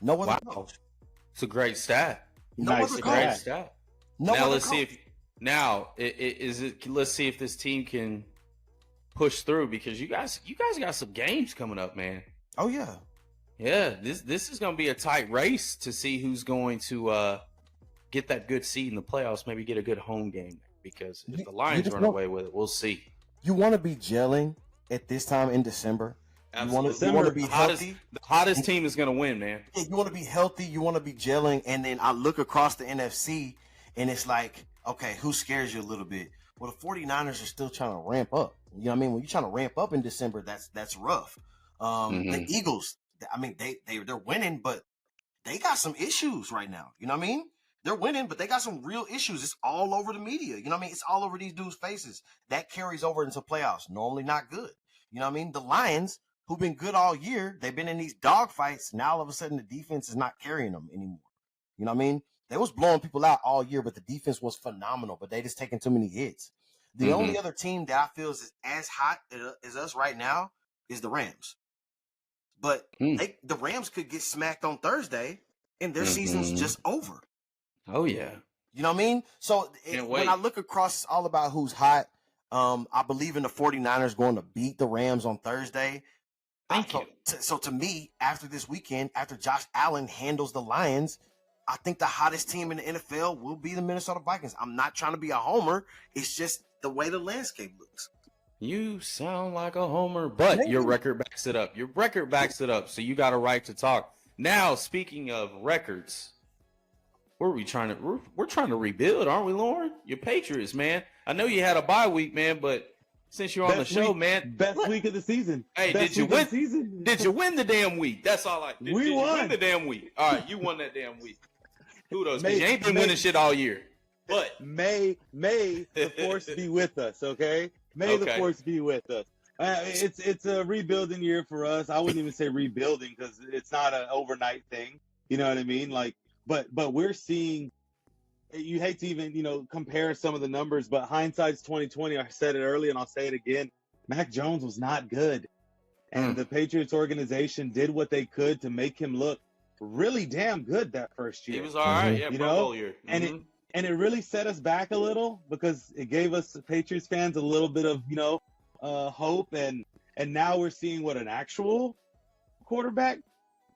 No other coach. It's a great stat. Nice. Great stat. No now other let's coach. see if let's see if this team can push through because you guys got some games coming up, man. Oh yeah. Yeah, this is going to be a tight race to see who's going to get that good seed in the playoffs, maybe get a good home game because if the Lions run away with it, we'll see. You want to be gelling at this time in December. Absolutely. You want to be healthy. The hottest team is going to win, man. Yeah, you want to be healthy. You want to be gelling. And then I look across the NFC, and it's like, okay, who scares you a little bit? Well, the 49ers are still trying to ramp up. You know what I mean? When you're trying to ramp up in December, that's rough. The Eagles, I mean, they're winning, but they got some issues right now. You know what I mean? They're winning, but they got some real issues. It's all over the media. You know what I mean? It's all over these dudes' faces. That carries over into playoffs. Normally not good. You know what I mean? The Lions, who've been good all year, they've been in these dogfights. Now all of a sudden the defense is not carrying them anymore. You know what I mean? They was blowing people out all year, but the defense was phenomenal, but they just taking too many hits. The only other team that I feel is as hot as us right now is the Rams. But the Rams could get smacked on Thursday, and their season's just over. Oh, yeah. You know what I mean? So when I look across, it's all about who's hot. I believe in the 49ers going to beat the Rams on Thursday. Thank you. So to me, after this weekend, after Josh Allen handles the Lions, I think the hottest team in the NFL will be the Minnesota Vikings. I'm not trying to be a homer. It's just the way the landscape looks. You sound like a homer, but your record backs it up. Your record backs it up, so you got a right to talk. Now, speaking of records, we're trying to rebuild, aren't we, Lauren? Your Patriots, man. I know you had a bye week, man, but since you're on the show, man. Best week of the season. Hey, did you win? Did you win the damn week? That's all I. Did you win the damn week? All right, you won that damn week. Kudos, because you ain't been winning shit all year. But may the force be with us, okay? May the force be with us. It's a rebuilding year for us. I wouldn't even say rebuilding because it's not an overnight thing. You know what I mean? Like, but we're seeing. You hate to even compare some of the numbers, but hindsight's 2020. I said it early and I'll say it again. Mac Jones was not good, and the Patriots organization did what they could to make him look really damn good that first year. He was all right, yeah, Pro Bowl year. And it really set us back a little because it gave us Patriots fans a little bit of hope, and now we're seeing what an actual quarterback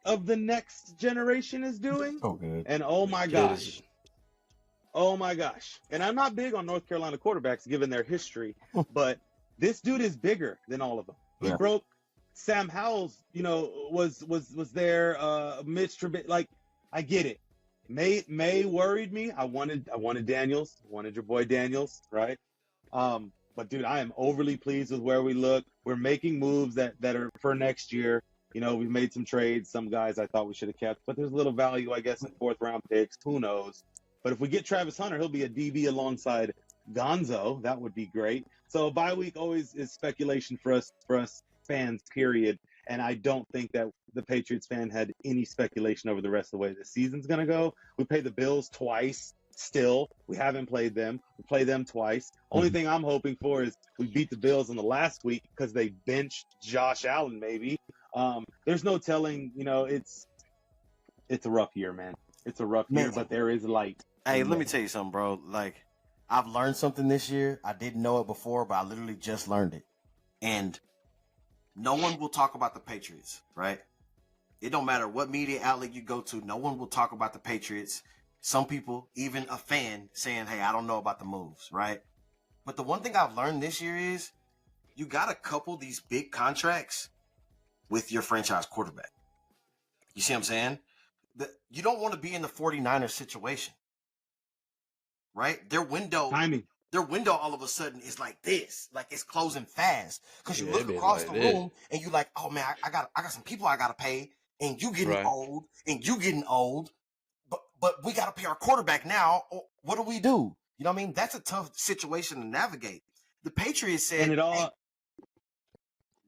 of the next generation is doing. So good. And oh my gosh. Oh my gosh. And I'm not big on North Carolina quarterbacks given their history, but this dude is bigger than all of them. He broke Sam Howell's, was there, Mitch Trubisky. Like, I get it. May worried me. I wanted Daniels. I wanted your boy Daniels, right? But dude, I am overly pleased with where we look. We're making moves that are for next year. We've made some trades. Some guys I thought we should have kept, but there's a little value, I guess, in 4th round picks. Who knows? But if we get Travis Hunter, he'll be a DB alongside Gonzo. That would be great. So bye week always is speculation for us fans, period. And I don't think that the Patriots fan had any speculation over the rest of the way the season's going to go. We pay the Bills twice still. We haven't played them. We play them twice. Only thing I'm hoping for is we beat the Bills in the last week because they benched Josh Allen, maybe. There's no telling, it's a rough year, man. It's a rough year, but there is light. Hey, let me tell you something, bro. Like, I've learned something this year. I didn't know it before, but I literally just learned it. And no one will talk about the Patriots, right? It don't matter what media outlet you go to. No one will talk about the Patriots. Some people, even a fan, saying, hey, I don't know about the moves, right? But the one thing I've learned this year is you got to couple these big contracts with your franchise quarterback. You see what I'm saying? You don't want to be in the 49ers situation, right? Their window all of a sudden is like this, like it's closing fast. Because you look across the room and you're like, oh man, I got some people I gotta pay, and you getting old, but we gotta pay our quarterback now. What do we do? You know what I mean? That's a tough situation to navigate. The Patriots said, go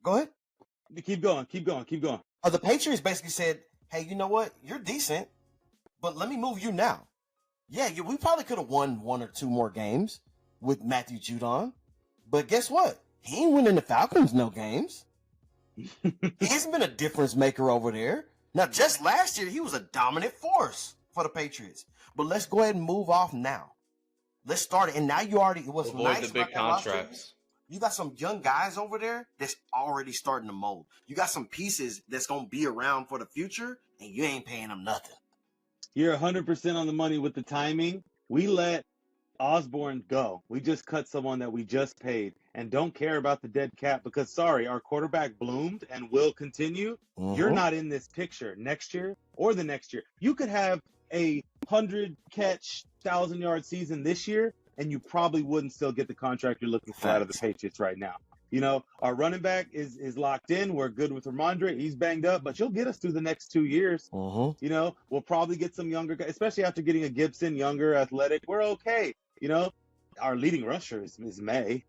ahead. Keep going. The Patriots basically said, hey, you know what? You're decent, but let me move you now. Yeah, we probably could have won 1 or 2 more games with Matthew Judon, but guess what? He ain't winning the Falcons no games. He hasn't been a difference maker over there. Now, just last year, he was a dominant force for the Patriots. But let's go ahead and move off now. Let's start it. And now you already, what's avoid nice the big about that contracts. You got some young guys over there that's already starting to mold. You got some pieces that's going to be around for the future, and you ain't paying them nothing. You're 100% on the money with the timing. We let Osborne go. We just cut someone that we just paid and don't care about the dead cap because, sorry, our quarterback bloomed and will continue. You're not in this picture next year or the next year. You could have a 100-catch, 1,000-yard season this year, and you probably wouldn't still get the contract you're looking for out of the Patriots right now. Our running back is locked in. We're good with Ramondre. He's banged up, but you'll get us through the next 2 years. We'll probably get some younger guys, especially after getting a Gibson, younger, athletic. We're okay. Our leading rusher is May.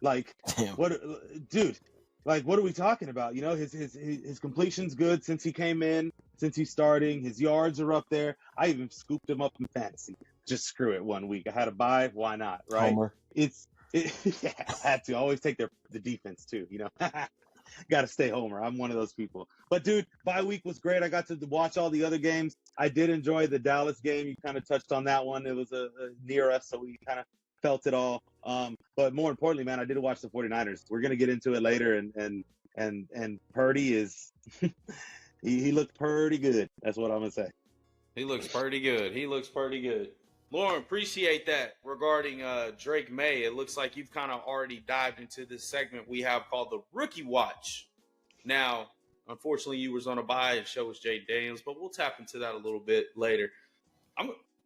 Like, what are we talking about? His completion's good since he came in, since he's starting. His yards are up there. I even scooped him up in fantasy. Just screw it 1 week. I had to buy. Why not? Right? Homer. I had to always take the defense too. Got to stay Homer. I'm one of those people. But dude, bye week was great. I got to watch all the other games. I did enjoy the Dallas game. You kind of touched on that one. It was a near us, so we kind of felt it all. But more importantly, man, I did watch the 49ers. We're gonna get into it later, and Purdy is he looked pretty good. That's what I'm gonna say. He looks pretty good. Lauren, appreciate that regarding Drake May. It looks like you've kind of already dived into this segment we have called the Rookie Watch. Now, unfortunately, you was on a bye and show was Jay Daniels, but we'll tap into that a little bit later.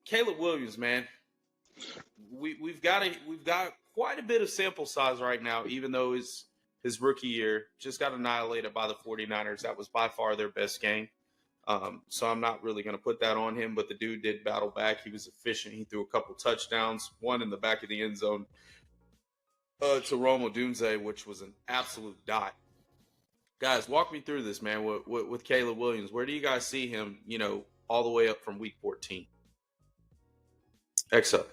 Caleb Williams, man. We've got quite a bit of sample size right now, even though his rookie year just got annihilated by the 49ers. That was by far their best game. So I'm not really going to put that on him, but the dude did battle back. He was efficient. He threw a couple touchdowns, one in the back of the end zone to Rome Odunze, which was an absolute dot. Guys, walk me through this, man, with Caleb Williams. Where do you guys see him, all the way up from week 14? X up.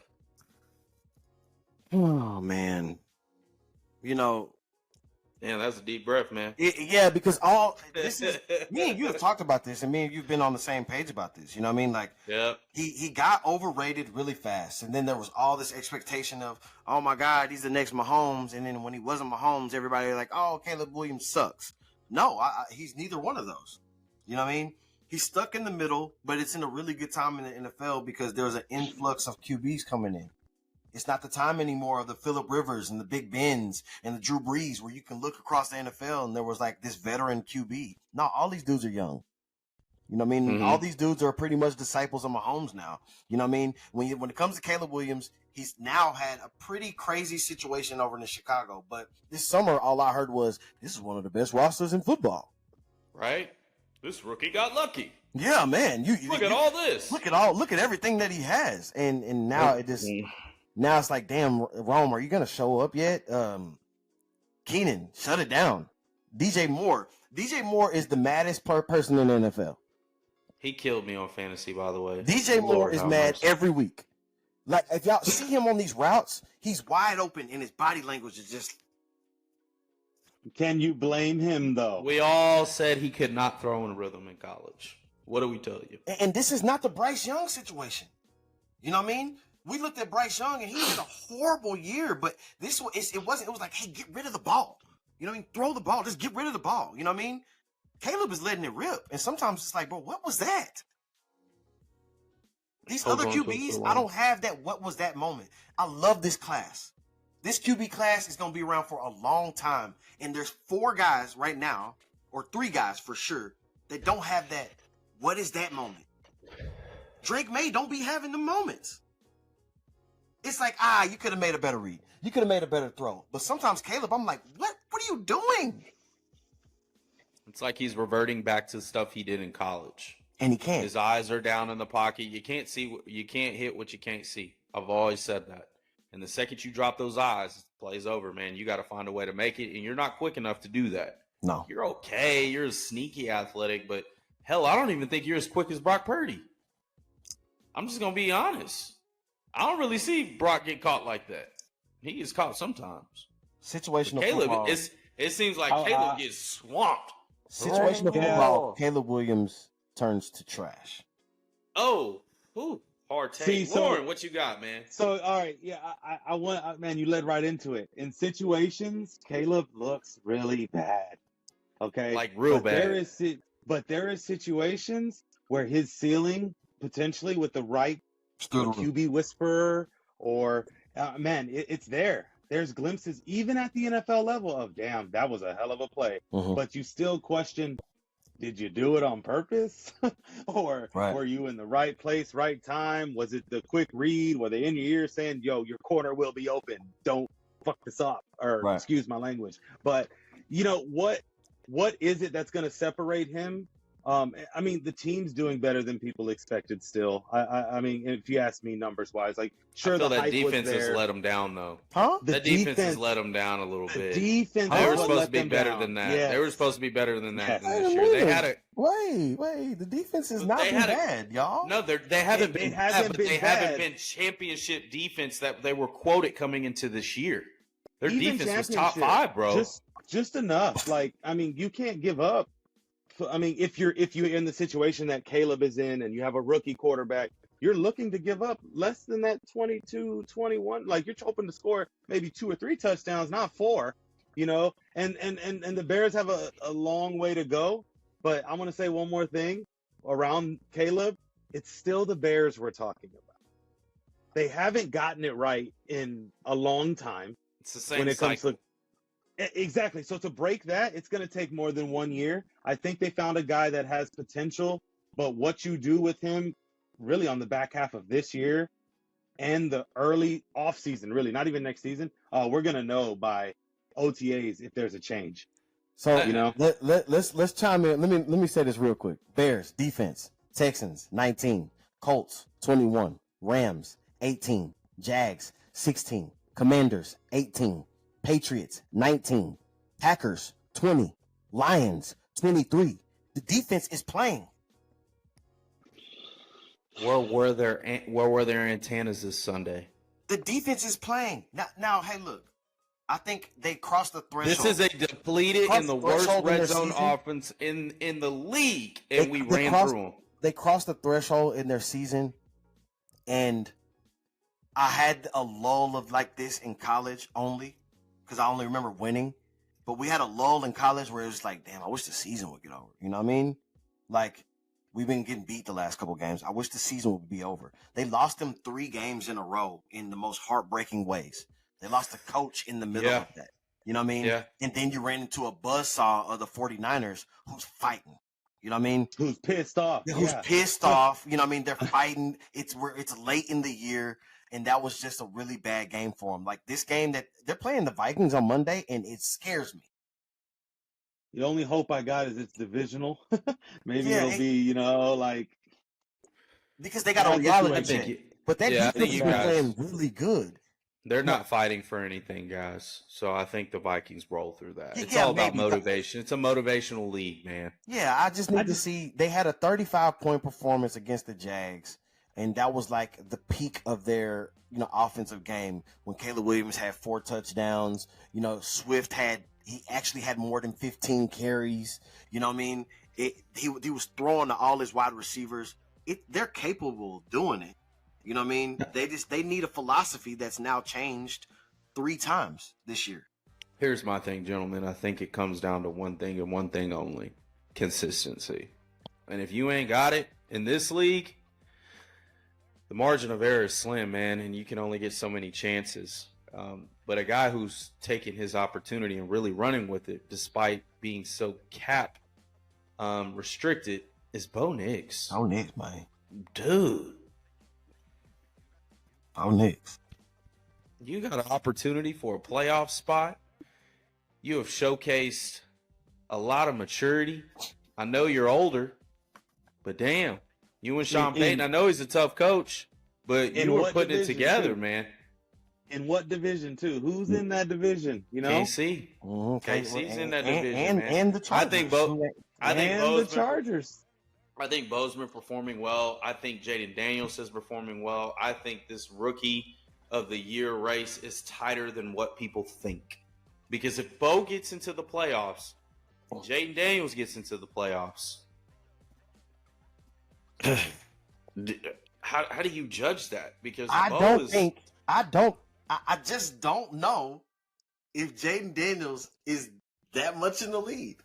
Oh, man. Yeah, that's a deep breath, man. Yeah, because this is me and you have talked about this, and me and you've been on the same page about this. You know what I mean? Like, yeah, he got overrated really fast, and then there was all this expectation of, oh my God, he's the next Mahomes, and then when he wasn't Mahomes, everybody was like, oh, Caleb Williams sucks. No, he's neither one of those. You know what I mean? He's stuck in the middle, but it's in a really good time in the NFL because there's an influx of QBs coming in. It's not the time anymore of the Phillip Rivers and the Big Bens and the Drew Brees where you can look across the NFL and there was like this veteran QB. No, all these dudes are young. You know what I mean? Mhm. All these dudes are pretty much disciples of Mahomes now. You know what I mean? When it comes to Caleb Williams, he's now had a pretty crazy situation over in Chicago. But this summer, all I heard was, this is one of the best rosters in football. Right? This rookie got lucky. Yeah, man. Look at all this. Look at everything that he has. And now now it's like, damn, Rome, are you gonna show up yet? Keenan, shut it down. DJ Moore is the maddest person in the NFL. He killed me on fantasy, by the way. DJ Moore Lord is have mad mercy. every week. Like, if y'all see him on these routes, he's wide open and his body language is just. Can you blame him though? We all said he could not throw in rhythm in college. What do we tell you? And this is not the Bryce Young situation. You know what I mean? We looked at Bryce Young and he had a horrible year, but it was like, hey, get rid of the ball. You know what I mean? Throw the ball. Just get rid of the ball. You know what I mean? Caleb is letting it rip. And sometimes it's like, bro, what was that? These Hold other on to it for QBs, a I while. don't have that. What was that moment? I love this class. This QB class is going to be around for a long time. And there's 4 guys right now, or 3 guys for sure, that don't have that. What is that moment? Drake May don't be having the moments. It's like, you could have made a better read. You could have made a better throw. But sometimes Caleb, I'm like, what are you doing? It's like he's reverting back to stuff he did in college. And he can't. His eyes are down in the pocket. You can't hit what you can't see. I've always said that. And the second you drop those eyes, play's over, man. You got to find a way to make it, and you're not quick enough to do that. No. You're okay. You're sneaky athletic, but hell, I don't even think you're as quick as Brock Purdy. I'm just going to be honest. I don't really see Brock get caught like that. He gets caught sometimes. Situational Caleb, football. it seems like Caleb gets swamped. Situational Yeah. football, Caleb Williams turns to trash. Oh, hard take. See, Lauren, what you got, man? So, all right, yeah, I want, man, you led right into it. In situations, Caleb looks really bad. Okay, Like real but bad. there is situations where his ceiling potentially with the right QB whisperer or man, it's there. There's glimpses even at the NFL level of damn, that was a hell of a play. Mhm. But you still question, did you do it on purpose? Or Right. were you in the right place, right time? Was it the quick read? Were they in your ear saying, yo, your corner will be open. Don't fuck this up. Or Right. excuse my language. But you know, what is it that's going to separate him? I mean, the team's doing better than people expected still. I mean, if you ask me numbers wise, like sure I feel the that hype defense was there. has let him down, though. Huh? The That defense has let them down a little the bit. defense They is were what supposed let to be them better down. than that. Yes. They were supposed to be better than that Yes. this year. They had a Wait. The defense is But not they been had a- bad, y'all. no. They haven't It been hasn't bad, but been they bad. haven't been championship defense that they were quoted coming into this year. Their Even defense was top championship, 5, bro. Just enough. Like, I mean, you can't give up. I mean, if you're in the situation that Caleb is in and you have a rookie quarterback, you're looking to give up less than that 22, 21. Like you're hoping to score maybe 2 or 3 touchdowns, not 4, you know, and the Bears have a long way to go. But I want to say one more thing around Caleb. It's still the Bears we're talking about. They haven't gotten it right in a long time. It's the same when it comes cycle. to exactly. So to break that, it's going to take more than 1 year. I think they found a guy that has potential, but what you do with him really on the back half of this year and the early off season, really not even next season, we're going to know by OTAs if there's a change. So You know? let's chime in. Let me say this real quick. Bears defense: Texans 19, Colts 21, Rams 18, Jags 16, Commanders 18, Patriots 19, Packers 20, Lions 23. The defense is playing. Where were their antennas this Sunday? The defense is playing. Now, hey, look. I think they crossed the threshold. This is a depleted Crossed and the the worst threshold in red their zone season. offense in the league, and we ran crossed, through them. They crossed the threshold in their season, and I had a lull of like this in college only because I only remember winning. But we had a lull in college where it was like, damn, I wish the season would get over. You know what I mean? Like, We've been getting beat the last couple games. I wish the season would be over. They lost them 3 games in a row in the most heartbreaking ways. They lost the coach in the middle of that. You know what I mean? Yeah. And then you ran into a buzzsaw of the 49ers who's fighting. You know what I mean? Who's pissed off. Who's pissed off. You know what I mean? They're fighting. It's late in the year, and that was just a really bad game for them. Like this game that they're playing the Vikings on Monday, and it scares me. The only hope I got is it's divisional. Maybe it'll be, like because they got a reality check. But that defense is playing really good. They're not fighting for anything, guys. So I think the Vikings roll through that. It's all about motivation. It's a motivational league, man. Yeah, I just need to see. They had a 35-point performance against the Jags, and that was like the peak of their offensive game when Caleb Williams had 4 touchdowns. Swift he actually had more than 15 carries. You know what I mean? He was throwing to all his wide receivers. They're capable of doing it. You know what I mean? They need a philosophy that's now changed 3 times this year. Here's my thing, gentlemen. I think it comes down to one thing and one thing only: consistency. And if you ain't got it in this league, the margin of error is slim, man, and you can only get so many chances. But a guy who's taking his opportunity and really running with it, despite being so cap restricted, is Bo Nix. Bo Nix, man. Dude. Bo Nix. You got an opportunity for a playoff spot. You have showcased a lot of maturity. I know you're older, but damn, you and Sean Payton, I know he's a tough coach, but you were putting it together, man. In what division, too? Who's in that division? KC. KC's in that division, man. And the Chargers. The Chargers. I think Bo's been performing well. I think Jaden Daniels is performing well. I think this rookie of the year race is tighter than what people think. Because if Bo gets into the playoffs, Jaden Daniels gets into the playoffs, how do you judge that? Because I just don't know if Jaden Daniels is that much in the lead.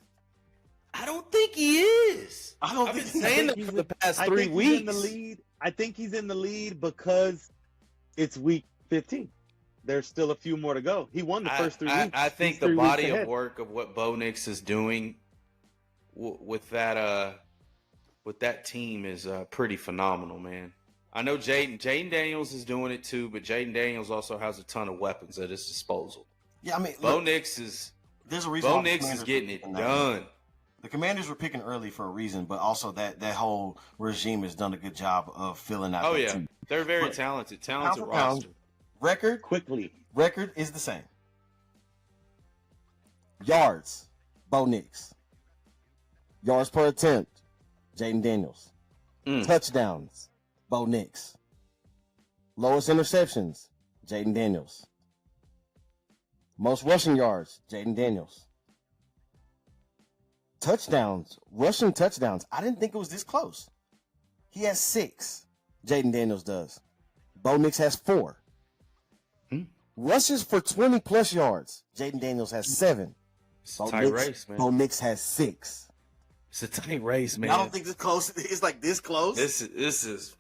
I don't think he is. I've been saying that for the past 3 weeks. He's in the lead. I think he's in the lead because it's week 15. There's still a few more to go. He won the first 3 weeks. I think the body of work of what Bo Nix is doing with that team is pretty phenomenal, man. I know Jaden Daniels is doing it too, but Jaden Daniels also has a ton of weapons at his disposal. Yeah, I mean, Bo Nix is getting it done. The Commanders were picking early for a reason, but also that whole regime has done a good job of filling out. Team. They're very talented roster. Record is the same. Yards, Bo Nix. Yards per attempt, Jaden Daniels. Touchdowns, Bo Nix. Lowest interceptions, Jaden Daniels. Most rushing yards, Jaden Daniels. Touchdowns, rushing touchdowns. I didn't think it was this close. He has 6. Jaden Daniels does. Bo Nix has 4. Rushes for 20-plus yards. Jaden Daniels has 7. It's a tight race, man. Bo Nix has 6. It's a tight race, man. I don't think it's close. It's like this close. This is.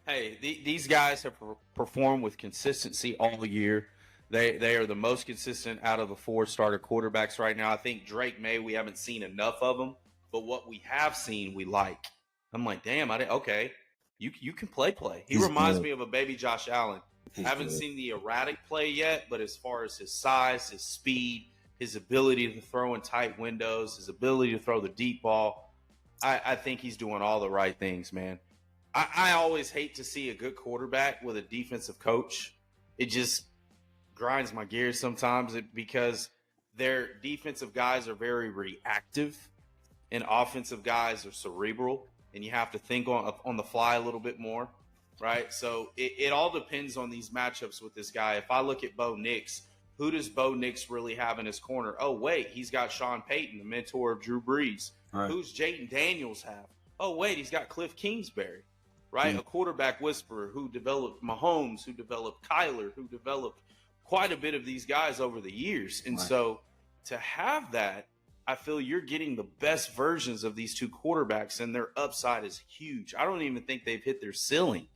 Hey, these guys have performed with consistency all year. They are the most consistent out of the 4 starter quarterbacks right now. I think Drake May, we haven't seen enough of him, but what we have seen, we like. I'm like, damn, you can play. He reminds me of a baby Josh Allen. I haven't seen the erratic play yet, but as far as his size, his speed, his ability to throw in tight windows, his ability to throw the deep ball, I think he's doing all the right things, man. I always hate to see a good quarterback with a defensive coach. It just grinds my gears sometimes because their defensive guys are very reactive and offensive guys are cerebral, and you have to think on the fly a little bit more, right? So it all depends on these matchups with this guy. If I look at Bo Nix, who does Bo Nix really have in his corner? Oh, wait, he's got Sean Payton, the mentor of Drew Brees. Right. Who's Jaden Daniels have? Oh, wait, he's got Cliff Kingsbury, right? A quarterback whisperer who developed Mahomes, who developed Kyler, who developed quite a bit of these guys over the years. And so to have that I feel you're getting the best versions of these two quarterbacks, and their upside is huge. I don't even think they've hit their ceiling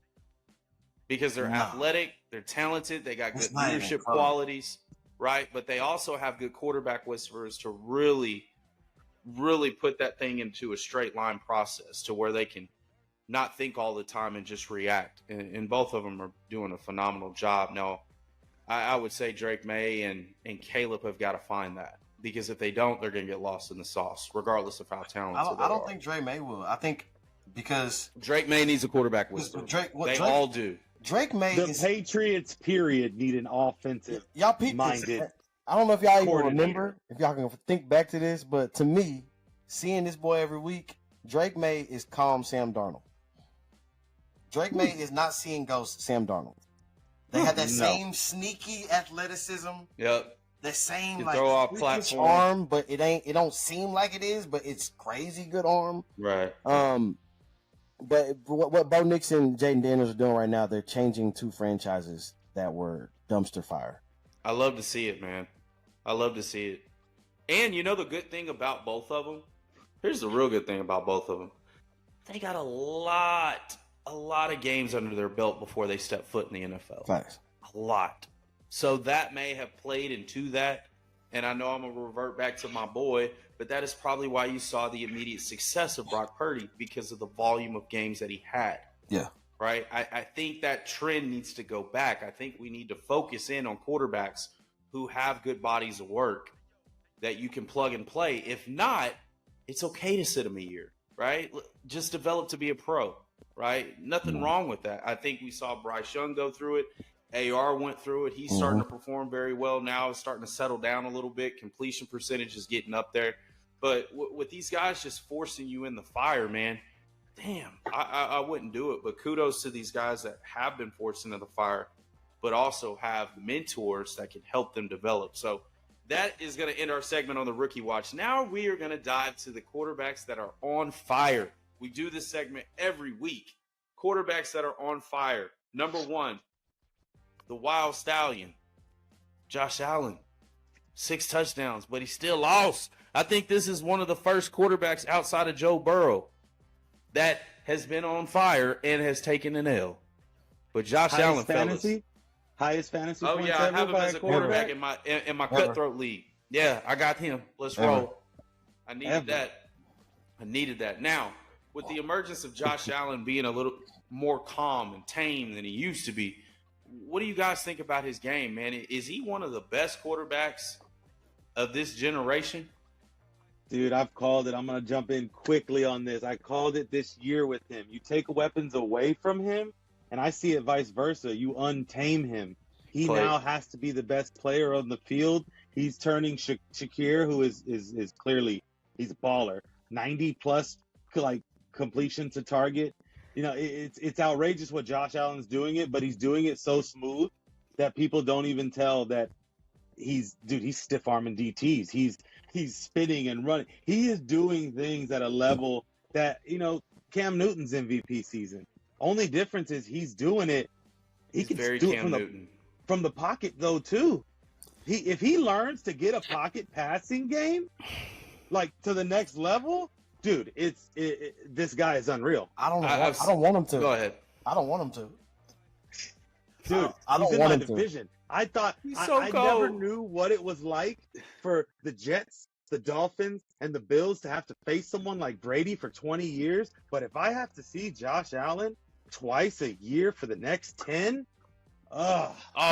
because they're athletic, they're talented, they got good leadership qualities, right? But they also have good quarterback whisperers to really put that thing into a straight line process to where they can not think all the time and just react. And both of them are doing a phenomenal job. Now, I would say Drake May and Caleb have got to find that, because if they don't, they're going to get lost in the sauce, regardless of how talented I don't think Drake May will. I think because Drake May needs a quarterback whisperer. They all do. Drake May the Patriots, period, need an offensive minded. I don't know if y'all even remember, if y'all can think back to this, but to me, seeing this boy every week, Drake May is calm Sam Darnold. Drake May is not seeing ghosts Sam Darnold. They have that same sneaky athleticism. Yep. The same throw off platform arm, but it don't seem like it is, but it's crazy good arm. Right. But what Bo Nix and Jaden Daniels are doing right now, they're changing two franchises that were dumpster fire. I love to see it, man. I love to see it. And you know the good thing about both of them? Here's the real good thing about both of them. They got a lot of games under their belt before they step foot in the NFL. Thanks. A lot. So that may have played into that. And I know I'm going to revert back to my boy, but that is probably why you saw the immediate success of Brock Purdy, because of the volume of games that he had. Yeah. Right? I think that trend needs to go back. I think we need to focus in on quarterbacks who have good bodies of work that you can plug and play. If not, it's okay to sit them a year, right? Just develop to be a pro, right? Nothing wrong with that. I think we saw Bryce Young go through it. AR went through it. He's starting to perform very well now. It's starting to settle down a little bit. Completion percentage is getting up there. But with these guys just forcing you in the fire, man, damn, I wouldn't do it. But kudos to these guys that have been forced into the fire, but also have mentors that can help them develop. So that is going to end our segment on the Rookie Watch. Now we are going to dive to the quarterbacks that are on fire. We do this segment every week. Quarterbacks that are on fire. Number one, the Wild Stallion, Josh Allen. 6 touchdowns, but he still lost. I think this is one of the first quarterbacks outside of Joe Burrow that has been on fire and has taken an L. But Josh Allen, highest fantasy. Oh yeah, I have him as a quarterback in my cutthroat league. Yeah, I got him. Let's roll. I needed that. Now, with the emergence of Josh Allen being a little more calm and tame than he used to be, what do you guys think about his game, man? Is he one of the best quarterbacks of this generation? Dude, I've called it. I'm going to jump in quickly on this. I called it this year with him. You take weapons away from him, and I see it vice versa. You untame him. He now has to be the best player on the field. He's turning Shakir, who is clearly, he's a baller, 90-plus completion to target. You know, it's outrageous what Josh Allen's doing it, but he's doing it so smooth that people don't even tell that he's stiff arming DTs. He's spinning and running. He is doing things at a level that, you know, Cam Newton's MVP season. Only difference is he's doing it. He can do it from the pocket though too. If he learns to get a pocket passing game, like to the next level. Dude, this guy is unreal. I don't want him to. Go ahead. I don't want him to. Dude, I don't he's in want my him division. I thought I cold. never knew what it was like for the Jets, the Dolphins, and the Bills to have to face someone like Brady for 20 years. But if I have to see Josh Allen twice a year for the next 10,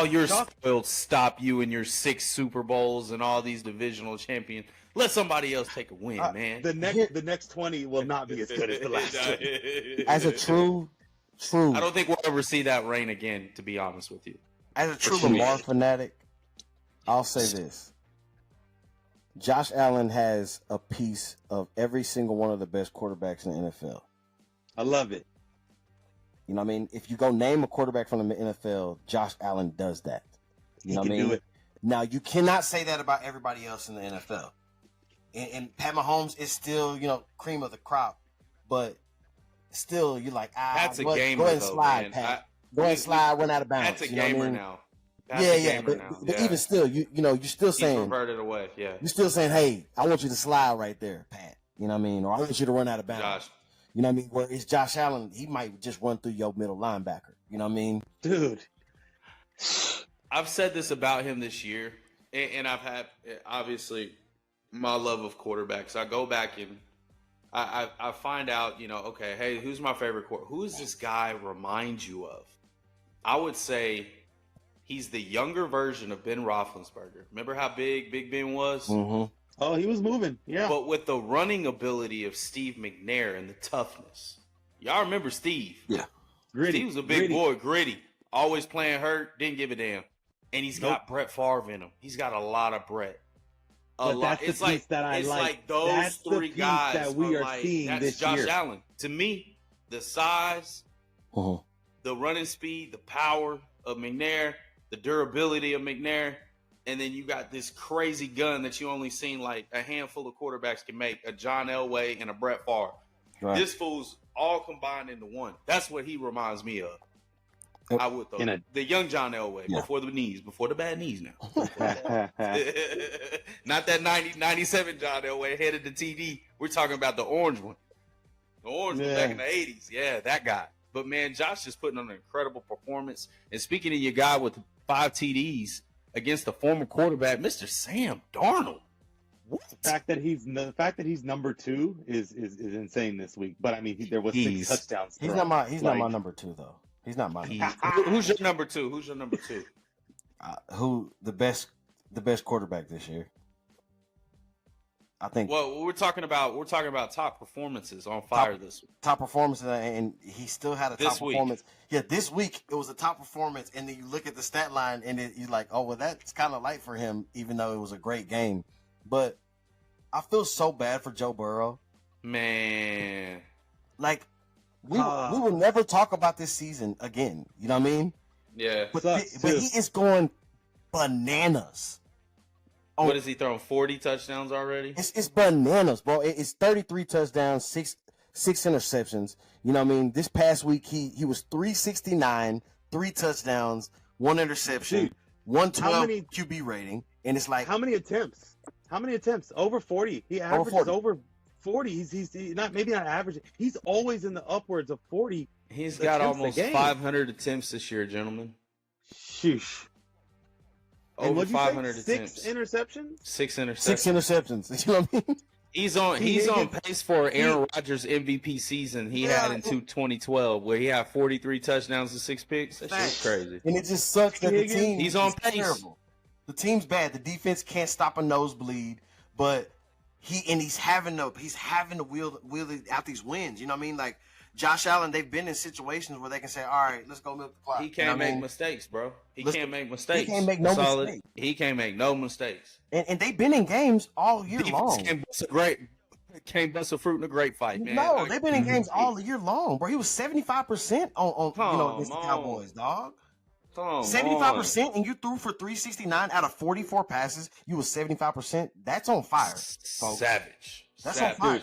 you're spoiled. Stop you and your 6 Super Bowls and all these divisional champions. Let somebody else take a win, man. The next 20 will not be as good as the last 20. As a true. I don't think we'll ever see that reign again, to be honest with you. As a true Lamar fanatic, I'll say this. Josh Allen has a piece of every single one of the best quarterbacks in the NFL. I love it. You know what I mean? If you go name a quarterback from the NFL, Josh Allen does that. You know what I mean? Do it. Now, you cannot say that about everybody else in the NFL. And Pat Mahomes is still, you know, cream of the crop. But still, you're like, Pat's a gamer, go ahead and though, slide, man. Pat. Go ahead and slide, went out of bounds. Pat's a gamer now. gamer now. But even still, you're still He's saying reverted away. Yeah, you're still saying, hey, I want you to slide right there, Pat. You know what I mean? Or I want you to run out of bounds. Josh. You know what I mean? Where it's Josh Allen, he might just run through your middle linebacker. You know what I mean? Dude. I've said this about him this year, and I've had, obviously, my love of quarterbacks. I go back and I find out, okay, hey, who's my favorite quarterback? Who does this guy remind you of? I would say he's the younger version of Ben Roethlisberger. Remember how big Big Ben was? Mm-hmm. Oh, he was moving. Yeah. But with the running ability of Steve McNair and the toughness. Y'all remember Steve? Yeah. Gritty. Steve was a big boy, gritty. Always playing hurt, didn't give a damn. And he's got Brett Favre in him. He's got a lot of Brett. That's the piece that I it's like. like those That's three the piece guys that we are like, seeing that's this Josh year. Allen. To me, the size, the running speed, the power of McNair, the durability of McNair, and then you got this crazy gun that you only seen like a handful of quarterbacks can make, a John Elway and a Brett Favre. Right. This fool's all combined into one. That's what he reminds me of. I would though. The young John Elway, before the bad knees now. Not that 97 John Elway headed to TD. We're talking about the orange one. The orange one back in the 80s. Yeah, that guy. But man, Josh is putting on an incredible performance. And speaking of your guy with 5 TDs against the former quarterback, Mr. Sam Darnold. What? The fact that he's number 2 is insane this week. But I mean, there was 6 touchdowns. He's not my number 2 though. He's not my. Who's your number 2? Who's your number 2? Who the best quarterback this year? I think. Well, we're talking about top performances on fire this week. Top performances, and he still had a top performance. Yeah, this week it was a top performance, and then you look at the stat line, and you're like, oh well, that's kind of light for him, even though it was a great game. But I feel so bad for Joe Burrow. Man, like. We will never talk about this season again. You know what I mean? Yeah. But he is going bananas. What is he throwing? 40 touchdowns already? It's bananas, bro. It's 33 touchdowns, six interceptions. You know what I mean? This past week he was 369, 3 touchdowns, 1 interception, 112 QB rating, and it's like how many attempts? Over 40. He averages over 40. He's not average. He's always in the upwards of 40. He's got almost 500 attempts this year, gentlemen. Sheesh. Over 500 attempts. 6 interceptions? 6 interceptions. 6 interceptions. You know what I mean? He's on pace for Aaron Rodgers' MVP season he had in 2012, where he had 43 touchdowns and 6 picks. That shit's crazy. And it just sucks that the team he's on pace. Terrible. The team's bad. The defense can't stop a nosebleed, but he's having to wheel out these wins. You know what I mean? Like Josh Allen, they've been in situations where they can say, "All right, let's go milk the clock." He can't make mistakes, bro. He can't make mistakes. He can't make no mistakes. He can't make no mistakes. And they've been in games all year long. Can't bust a fruit in a grape fight, man. No, they've been in games all year long, bro. He was 75% on against the Cowboys, dog. 75%, and you threw for 369 out of 44 passes. You was 75%. That's on fire, folks. Savage. That's on fire.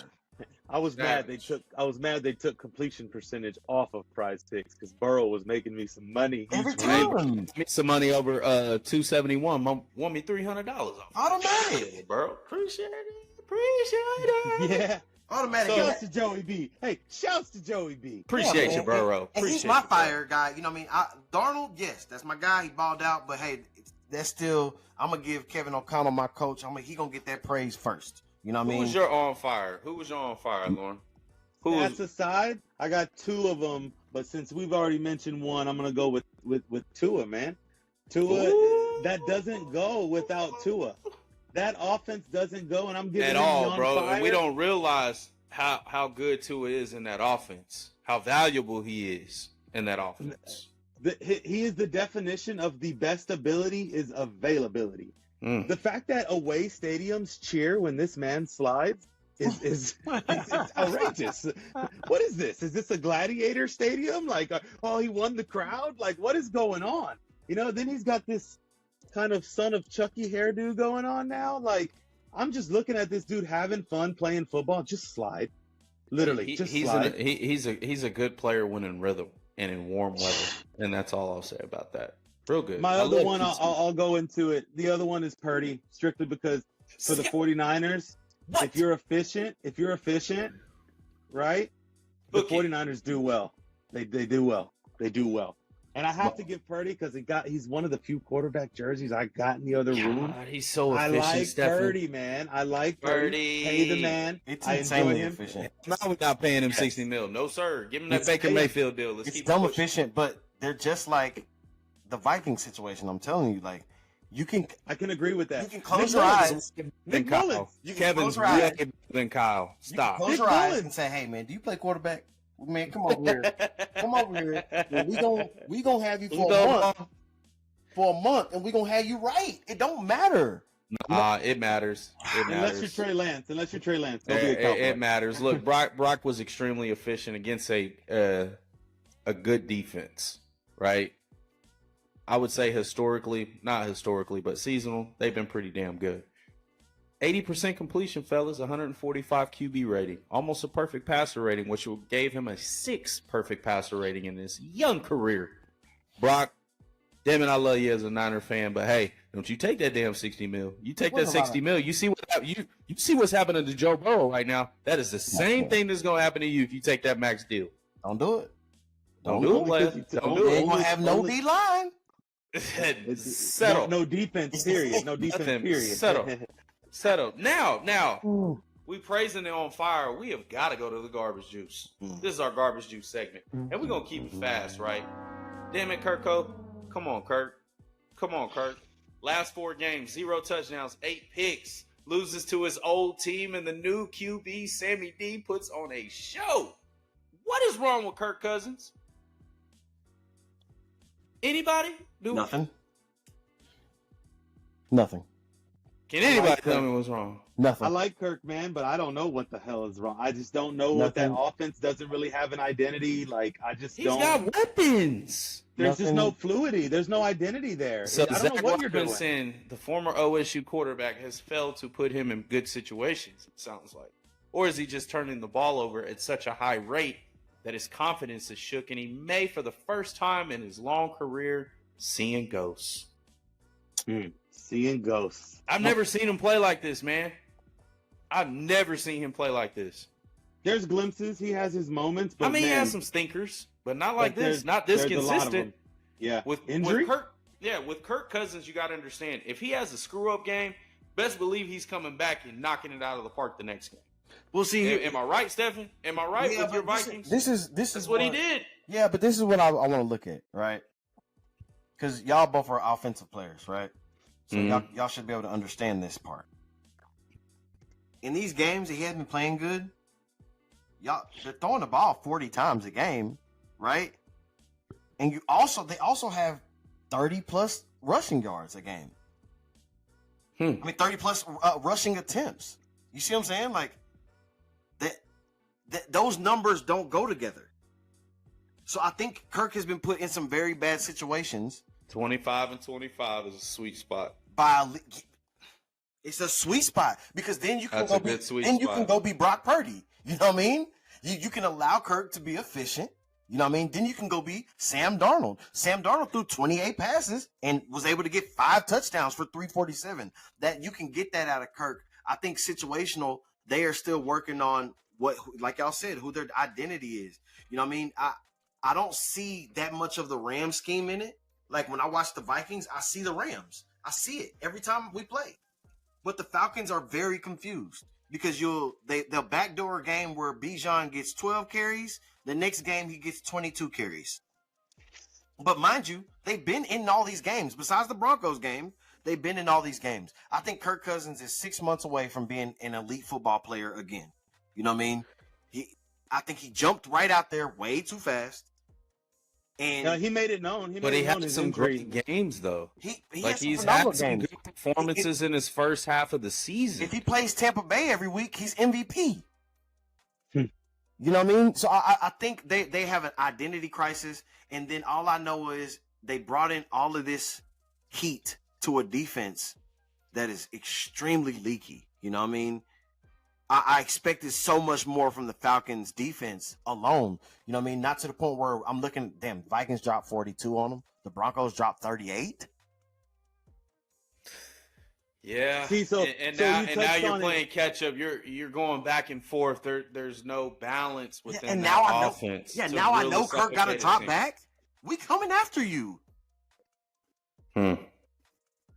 I was mad they took completion percentage off of Prize Picks because Burrow was making me some money every time. Me some money over 271. Won me $300 off. Automatic, bro. Appreciate it. Yeah. Automatic. Shouts to Joey B. Hey, shouts to Joey B. Appreciate you, Burrow. And he's my fire guy. You know what I mean? Darnold, yes, that's my guy. He balled out, but hey, that's still. I'm gonna give Kevin O'Connell, my coach. He gonna get that praise first. You know what I mean? Who was your on fire, Lauren? That's aside. I got 2 of them, but since we've already mentioned one, I'm gonna go with Tua, man. Tua, that doesn't go without Tua. That offense doesn't go, and I'm giving at him all, on bro. fire. And we don't realize how good Tua is in that offense. How valuable he is in that offense. He is the definition of the best ability is availability. The fact that away stadiums cheer when this man slides is it's outrageous. What is this? Is this a gladiator stadium? Like, he won the crowd? Like, what is going on? Then he's got this kind of son of Chucky hairdo going on now. Like, I'm just looking at this dude having fun playing football. Just slide. Literally, slide. He's a good player when in rhythm and in warm weather. And that's all I'll say about that. Real good. My I other love one, QC. I'll go into it. The other one is Purdy, strictly because for the 49ers, What? if you're efficient, right, the Bookie. 49ers do well. They do well. They do well. And I have to give Purdy because he's one of the few quarterback jerseys I got in the other room. God, he's so I efficient, like Stephen. Purdy, man. I like Purdy. Pay the man. It's I enjoy insanely him. efficient. Now we're not paying him $60 million. No, sir. Give him that It's Baker paid. Mayfield deal. Let's It's keep dumb it pushing. efficient, but they're just like the Viking situation. I'm telling you, like you can agree with that. you can close Nick your Mullins. eyes. Than Nick Kyle. Mullins. You can Kevin's close your eyes. way than Kyle. You can Stop. close Nick your eyes Mullins. and say, "Hey, man, do you play quarterback? Man, come over here. Come over here. And we gonna have you for a month. For a month, and we gonna have you right. It don't matter. Nah, it matters. It matters. Unless you're Trey Lance. Go be a Cowboy. It matters. Look, Brock was extremely efficient against a good defense, right? I would say not historically, but seasonal, they've been pretty damn good. 80% completion, fellas, 145 QB rating, almost a perfect passer rating, which gave him a 6 perfect passer rating in his young career. Brock, damn it, I love you as a Niner fan, but hey, don't you take that damn $60 million. You take that $60 million. You see you see what's happening to Joe Burrow right now. That is the same thing that's gonna happen to you if you take that max deal. Don't do it. Don't do it, player. Don't do You ain't it. gonna have no D line. Settle. No defense, period. No defense, Nothing. period. Settle. Now, we praising it on fire. We have got to go to the garbage juice. This is our garbage juice segment, and we're gonna keep it fast, right? Damn it, Kirko. Come on, Kirk. Last 4 games, 0 touchdowns, 8 picks. Loses to his old team, and the new QB, Sammy D, puts on a show. What is wrong with Kirk Cousins? Anybody? Nothing. Can anybody like tell Kirk. me what's wrong? Nothing. I like Kirk, man, but I don't know what the hell is wrong. I just don't know what that Nothing. offense doesn't really have an identity. Like, I just He's don't. got weapons. There's just Nothing. no fluidity. There's no identity there. So I don't Zach know what you're doing. Robinson, the former OSU quarterback, has failed to put him in good situations, it sounds like. Or is he just turning the ball over at such a high rate that his confidence is shook and he may, for the first time in his long career, seeing ghosts? Seeing ghosts. I've never seen him play like this, man. I've never seen him play like this. There's glimpses. He has his moments, but I mean, he man, has some stinkers, but not like but this. Not this there's a lot of consistent. them. Yeah. With Injury? With Kirk Cousins, you got to understand, if he has a screw-up game, best believe he's coming back and knocking it out of the park the next game. We'll see. Am I right, Stephen? Am I right with your Vikings? This is That's what he did. Yeah, but this is what I want to look at, right? Because y'all both are offensive players, right? So y'all should be able to understand this part. In these games that he has been playing good, they're throwing the ball 40 times a game, right? And they also have 30 plus rushing yards a game. I mean, 30 plus rushing attempts. You see what I'm saying? Like those numbers don't go together. So I think Kirk has been put in some very bad situations. 25 and 25 is a sweet spot. It's a sweet spot because then you can You can go be Brock Purdy. You know what I mean? You can allow Kirk to be efficient. You know what I mean? Then you can go be Sam Darnold. Sam Darnold threw 28 passes and was able to get 5 touchdowns for 347. That you can get that out of Kirk. I think situational, they are still working on what, like y'all said, who their identity is. You know what I mean? I don't see that much of the Rams scheme in it. Like when I watch the Vikings, I see the Rams. I see it every time we play. But the Falcons are very confused because they'll backdoor a game where Bijan gets 12 carries. The next game he gets 22 carries. But mind you, they've been in all these games. Besides the Broncos game, they've been in all these games. I think Kirk Cousins is 6 months away from being an elite football player again. You know what I mean? I think he jumped right out there way too fast. And he made it known. But he had some great games, though. He's had some good performances in his first half of the season. If he plays Tampa Bay every week, he's MVP. You know what I mean? So I think they have an identity crisis. And then all I know is they brought in all of this heat to a defense that is extremely leaky. You know what I mean? I expected so much more from the Falcons defense alone. You know what I mean? Not to the point where I'm looking, damn, Vikings dropped 42 on them. The Broncos dropped 38. Yeah. See, so now you're playing catch up. You're going back and forth. There's no balance within that offense. Now I know Kirk got a drop back. We coming after you. And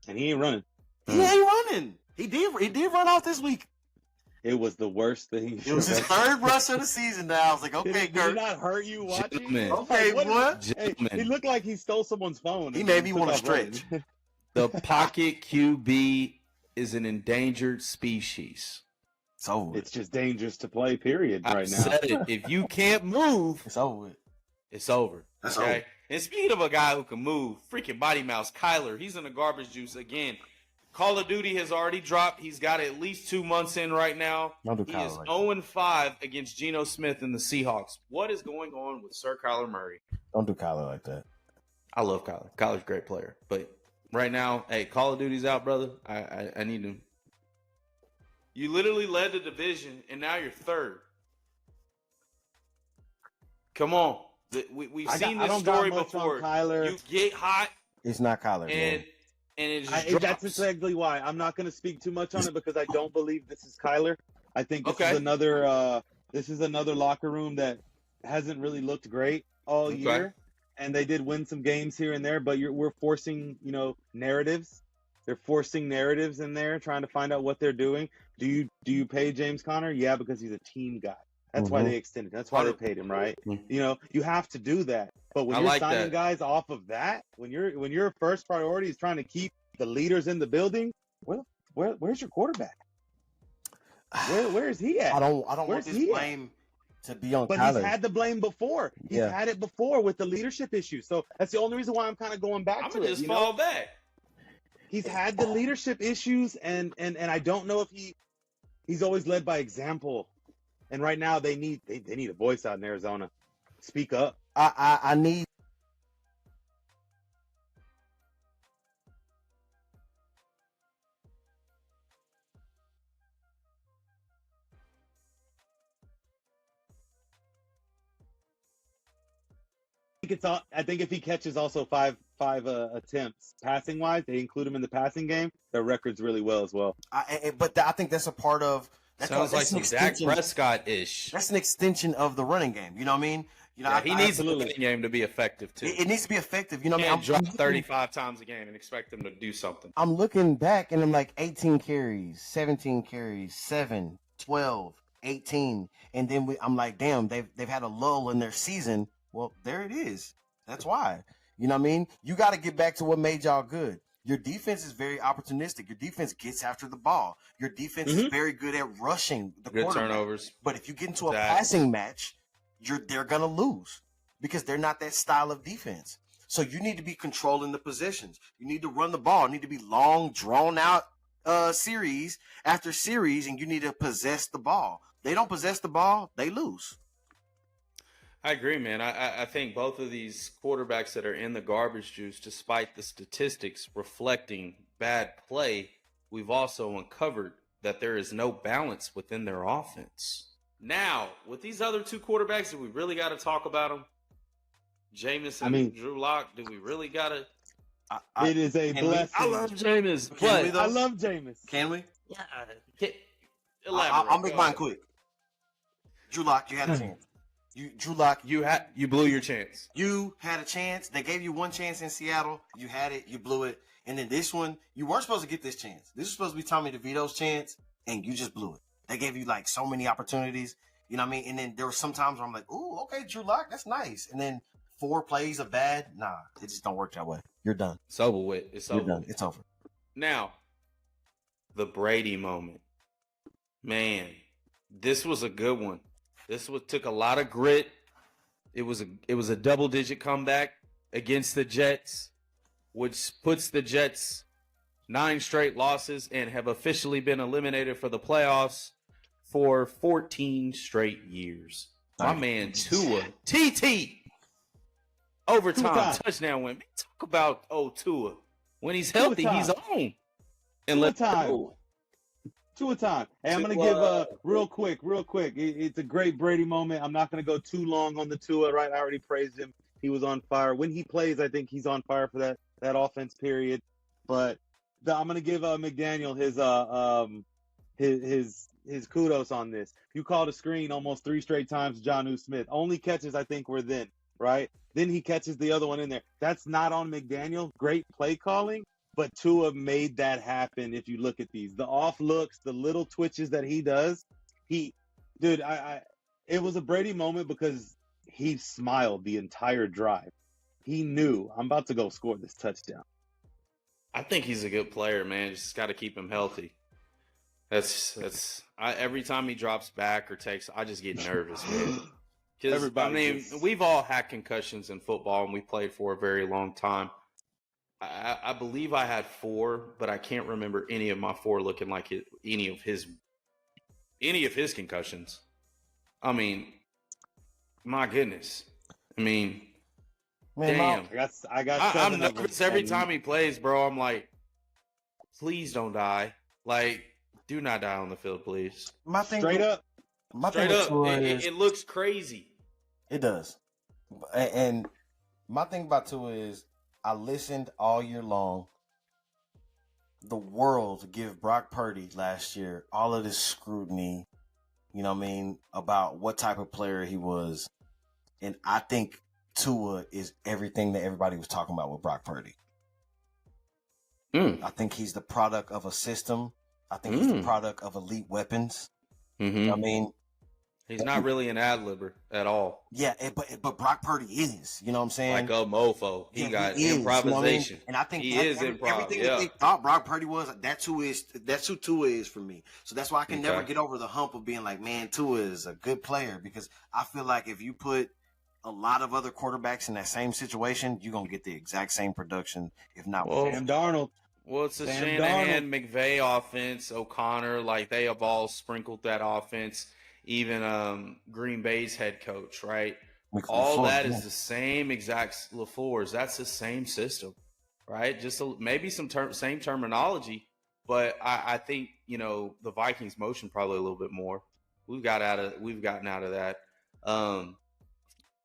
he ain't running. He ain't running. He did run off this week. It was the worst thing. It was his third rush of the season now. I was like, okay, Did Kirk. it not hurt you watching? Gentlemen. Okay, what? Hey, he looked like he stole someone's phone. He made me want to stretch. The pocket QB is an endangered species. So It's just dangerous to play, period, right now. Said it. If you can't move, it's over with. it's over. That's okay. over. And speaking of a guy who can move, freaking body mouse, Kyler, he's in the garbage juice again. Call of Duty has already dropped. He's got at least 2 months in right now. Don't do He Kyler is like 0-5 against Geno Smith and the Seahawks. What is going on with Sir Kyler Murray? Don't do Kyler like that. I love Kyler. Kyler's a great player. But right now, hey, Call of Duty's out, brother. I need him. You literally led the division, and now you're third. Come on. We've seen this story before. Kyler. You get hot, It's not Kyler. and it just drops. That's exactly why. I'm not going to speak too much on it because I don't believe this is Kyler. I think this is another locker room that hasn't really looked great all year, and they did win some games here and there. But we're forcing, narratives. They're forcing narratives in there, trying to find out what they're doing. Do you pay James Conner? Yeah, because he's a team guy. That's why they extended. That's why they paid him, right? You have to do that. But when you're signing guys off of that, when your first priority is trying to keep the leaders in the building, where's your quarterback? Where is he at? I don't want this blame to be on But Kyler. he's had the blame before. He's had it before with the leadership issue. So that's the only reason why I'm kind of going back to it. Just fall back. He's had the leadership issues, and I don't know if he's always led by example. And right now they need a voice out in Arizona. Speak up. I need. I think if he catches also five attempts passing wise, they include him in the passing game. Their record's really well as well. But I think that's a part of. Sounds like some Dak Prescott-ish. That's an extension of the running game. You know what I mean? He needs the running game to be effective too. It needs to be effective. You know what I mean? Drop 35 times a game and expect them to do something. I'm looking back and I'm like 18 carries, 17 carries, 7, 12, 18, and then I'm like, damn, they've had a lull in their season. Well, there it is. That's why. You know what I mean? You got to get back to what made y'all good. Your defense is very opportunistic. Your defense gets after the ball. Your defense is very good at rushing the quarterback. Turnovers. But if you get into a passing match, they're gonna lose because they're not that style of defense. So you need to be controlling the possessions. You need to run the ball. It need to be long, drawn out series after series, and you need to possess the ball. They don't possess the ball, they lose. I agree, man. I think both of these quarterbacks that are in the garbage juice, despite the statistics reflecting bad play, we've also uncovered that there is no balance within their offense. Now, with these other two quarterbacks, do we really got to talk about them? Jameis and Drew Lock, do we really got to? It is a blessing. I love Jameis, but I love Jameis. Can we? Yeah. Elaborate. I'll make mine quick. Drew Lock, you had a chance. Drew Lock, you blew your chance. You had a chance. They gave you one chance in Seattle. You had it. You blew it. And then this one, you weren't supposed to get this chance. This was supposed to be Tommy DeVito's chance, and you just blew it. They gave you like so many opportunities. You know what I mean? And then there were some times where I'm like, ooh, okay, Drew Lock, that's nice. And then 4 plays of bad. Nah, it just don't work that way. You're done. It's over with. You're done. It's over. Now, the Brady moment. Man, this was a good one. Took a lot of grit. It was a double-digit comeback against the Jets, which puts the Jets 9 straight losses and have officially been eliminated for the playoffs for 14 straight years. My man Tua, TT, overtime touchdown win. Talk about Tua. When he's healthy, he's on. And let's go. Tua time. Hey, I'm going to give real quick. It's a great Brady moment. I'm not going to go too long on the Tua, right? I already praised him. He was on fire. When he plays, I think he's on fire for that offense period. But I'm going to give McDaniel his kudos on this. You called a screen almost 3 straight times, Jonnu Smith. Only catches, I think, were then, right? Then he catches the other one in there. That's not on McDaniel. Great play calling. But Tua made that happen. If you look at these, the off looks, the little twitches that he does, it was a Brady moment because he smiled the entire drive. He knew, I'm about to go score this touchdown. I think he's a good player, man. Just got to keep him healthy. Every time he drops back or takes, I just get nervous, man. Because we've all had concussions in football, and we played for a very long time. I believe I had 4, but I can't remember any of my 4 looking like any of his concussions. I mean, my goodness. I mean, man, damn. I'm nervous every time he plays, bro. I'm like, please don't die. Like, do not die on the field, please. Straight up. It looks crazy. It does. And my thing about Tua is, I listened all year long. The world give Brock Purdy last year all of this scrutiny, you know what I mean, about what type of player he was. And I think Tua is everything that everybody was talking about with Brock Purdy. I think he's the product of a system. I think he's the product of elite weapons. Mm-hmm. You know what I mean? He's not really an ad-libber at all. Yeah, but Brock Purdy is. You know what I'm saying? Like a mofo. He got improvisation. You know what I mean? And I think he is improv. Everything that they thought Brock Purdy was, that's who Tua is for me. So that's why I can never get over the hump of being like, man, Tua is a good player, because I feel like if you put a lot of other quarterbacks in that same situation, you're gonna get the exact same production, if not more. Sam Darnold. Well, it's a Shanahan, McVay offense, O'Connor, like they have all sprinkled that offense. Even Green Bay's head coach, right? All that is the same exact LaFleur's. That's the same system, right? Just maybe some same terminology, but I think the Vikings motion probably a little bit more. We've gotten out of that.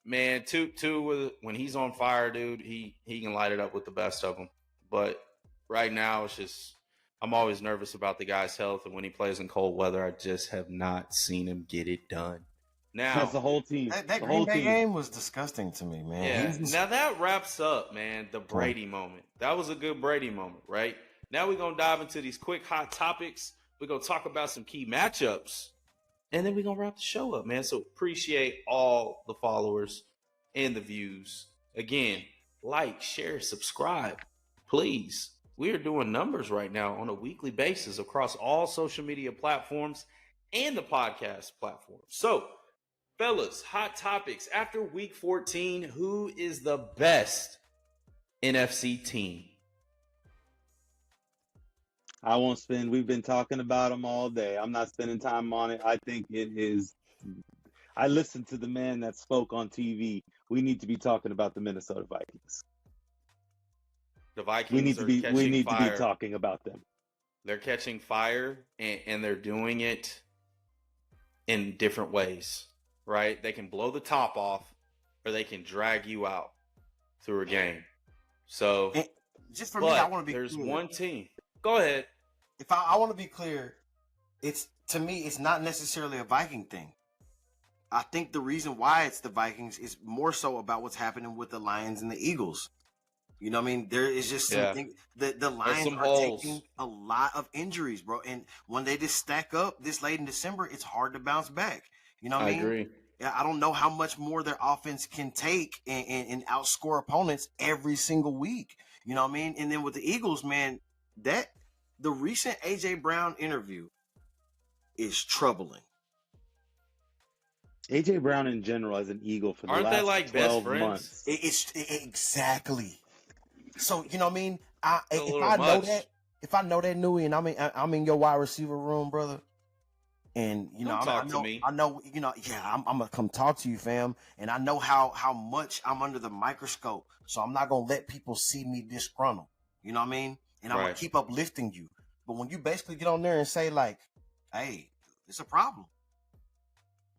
Man, two when he's on fire, dude, he can light it up with the best of them. But right now, it's just I'm always nervous about the guy's health, and when he plays in cold weather, I just have not seen him get it done. Now that's the whole team. That Green Bay game was disgusting to me, man. Yeah. Now that wraps up, man, the Brady moment. That was a good Brady moment, right? Now we're gonna dive into these quick hot topics. We're gonna talk about some key matchups, and then we're gonna wrap the show up, man. So appreciate all the followers and the views. Again, like, share, subscribe, please. We are doing numbers right now on a weekly basis across all social media platforms and the podcast platform. So, fellas, hot topics. After week 14, who is the best NFC team? I won't spend. We've been talking about them all day. I'm not spending time on it. I think it is. I listened to the man that spoke on TV. We need to be talking about the Minnesota Vikings. The Vikings we need to be talking about them. They're catching fire, and they're doing it in different ways, right? They can blow the top off, or they can drag you out through a game. So, and just for me, I want to be there's clear. One team. Go ahead. If I want to be clear, to me, it's not necessarily a Viking thing. I think the reason why it's the Vikings is more so about what's happening with the Lions and the Eagles. You know what I mean? There is just something the Lions are taking a lot of injuries, bro. And when they just stack up this late in December, it's hard to bounce back. You know what I mean? Agree. Yeah, I don't know how much more their offense can take and outscore opponents every single week. You know what I mean? And then with the Eagles, man, the recent A.J. Brown interview is troubling. A.J. Brown in general as an Eagle for the Aren't last they like 12 best friends? months. It's exactly. So, you know what I mean? If I know that Newey and I'm in your wide receiver room, brother, and I know, I'm gonna come talk to you, fam, and I know how much I'm under the microscope, so I'm not gonna let people see me disgruntled. You know what I mean? And I'm gonna keep uplifting you. But when you basically get on there and say like, hey, it's a problem.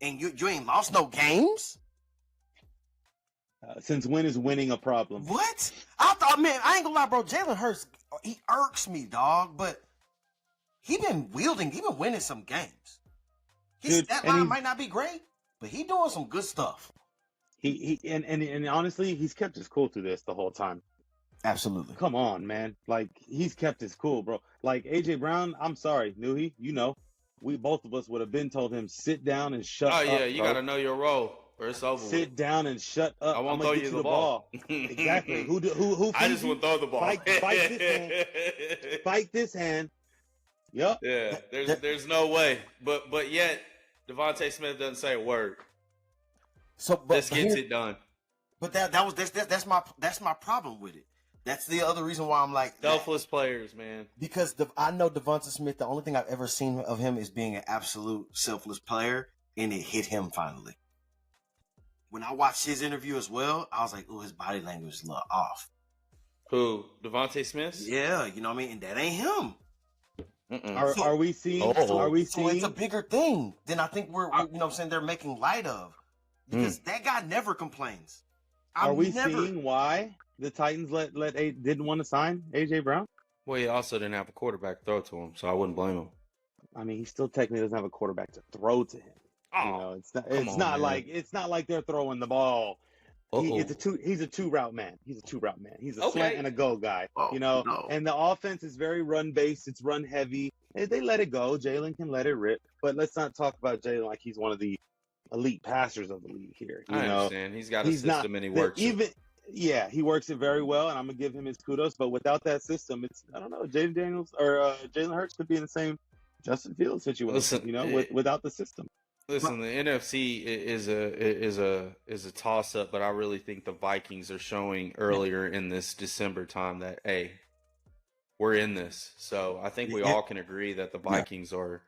And you ain't lost no games? Since when is winning a problem? What? I thought, man, I ain't gonna lie, bro. Jalen Hurts, he irks me, dog, but he been winning some games. His Dude, stat and line he's- might not be great, but he doing some good stuff. And honestly, he's kept his cool through this the whole time. Absolutely. Come on, man. Like, he's kept his cool, bro. Like, A.J. Brown, I'm sorry, Newhie, we both of us would have been told him, sit down and shut up. Oh yeah, you bro. gotta know your role, or it's over. Sit down and shut up. I won't I'm throw gonna you get the ball. Exactly. Who I feeds just you? want to throw the ball. Fight this hand. Fight this hand. Yep. Yeah, there's no way. But yet Devontae Smith doesn't say a word. So, but This gets it done. But that's my problem with it. That's the other reason why I'm like Selfless players, man. because I know Devonta Smith. The only thing I've ever seen of him is being an absolute selfless player, and it hit him finally. When I watched his interview as well, I was like, "Oh, his body language is a little off." Who? Devontae Smith? Yeah, you know what I mean, and that ain't him. Are we seeing? Oh. Are we So it's seeing? a bigger thing than I think we're you know what I'm saying they're making light of, because that guy never complains. Are we seeing why the Titans didn't want to sign A.J. Brown? Well, he also didn't have a quarterback to throw to him, so I wouldn't blame him. I mean, he still technically doesn't have a quarterback to throw to him. Oh, It's not. come It's on, not man. like they're throwing the ball. Uh-oh. He's a two route man. He's a Okay. slant and a go guy. Oh, no. And the offense is very run based. It's run heavy. They let it go. Jalen can let it rip. But let's not talk about Jalen like he's one of the elite passers of the league here. I understand. He's got a system and he works it. He works it very well, and I'm gonna give him his kudos. But without that system, I don't know. Jaden Daniels or Jalen Hurts could be in the same Justin Fields situation. Listen, without the system. Listen, the NFC is a toss up, but I really think the Vikings are showing earlier in this December time that hey, we're in this. So I think we all can agree that the Vikings are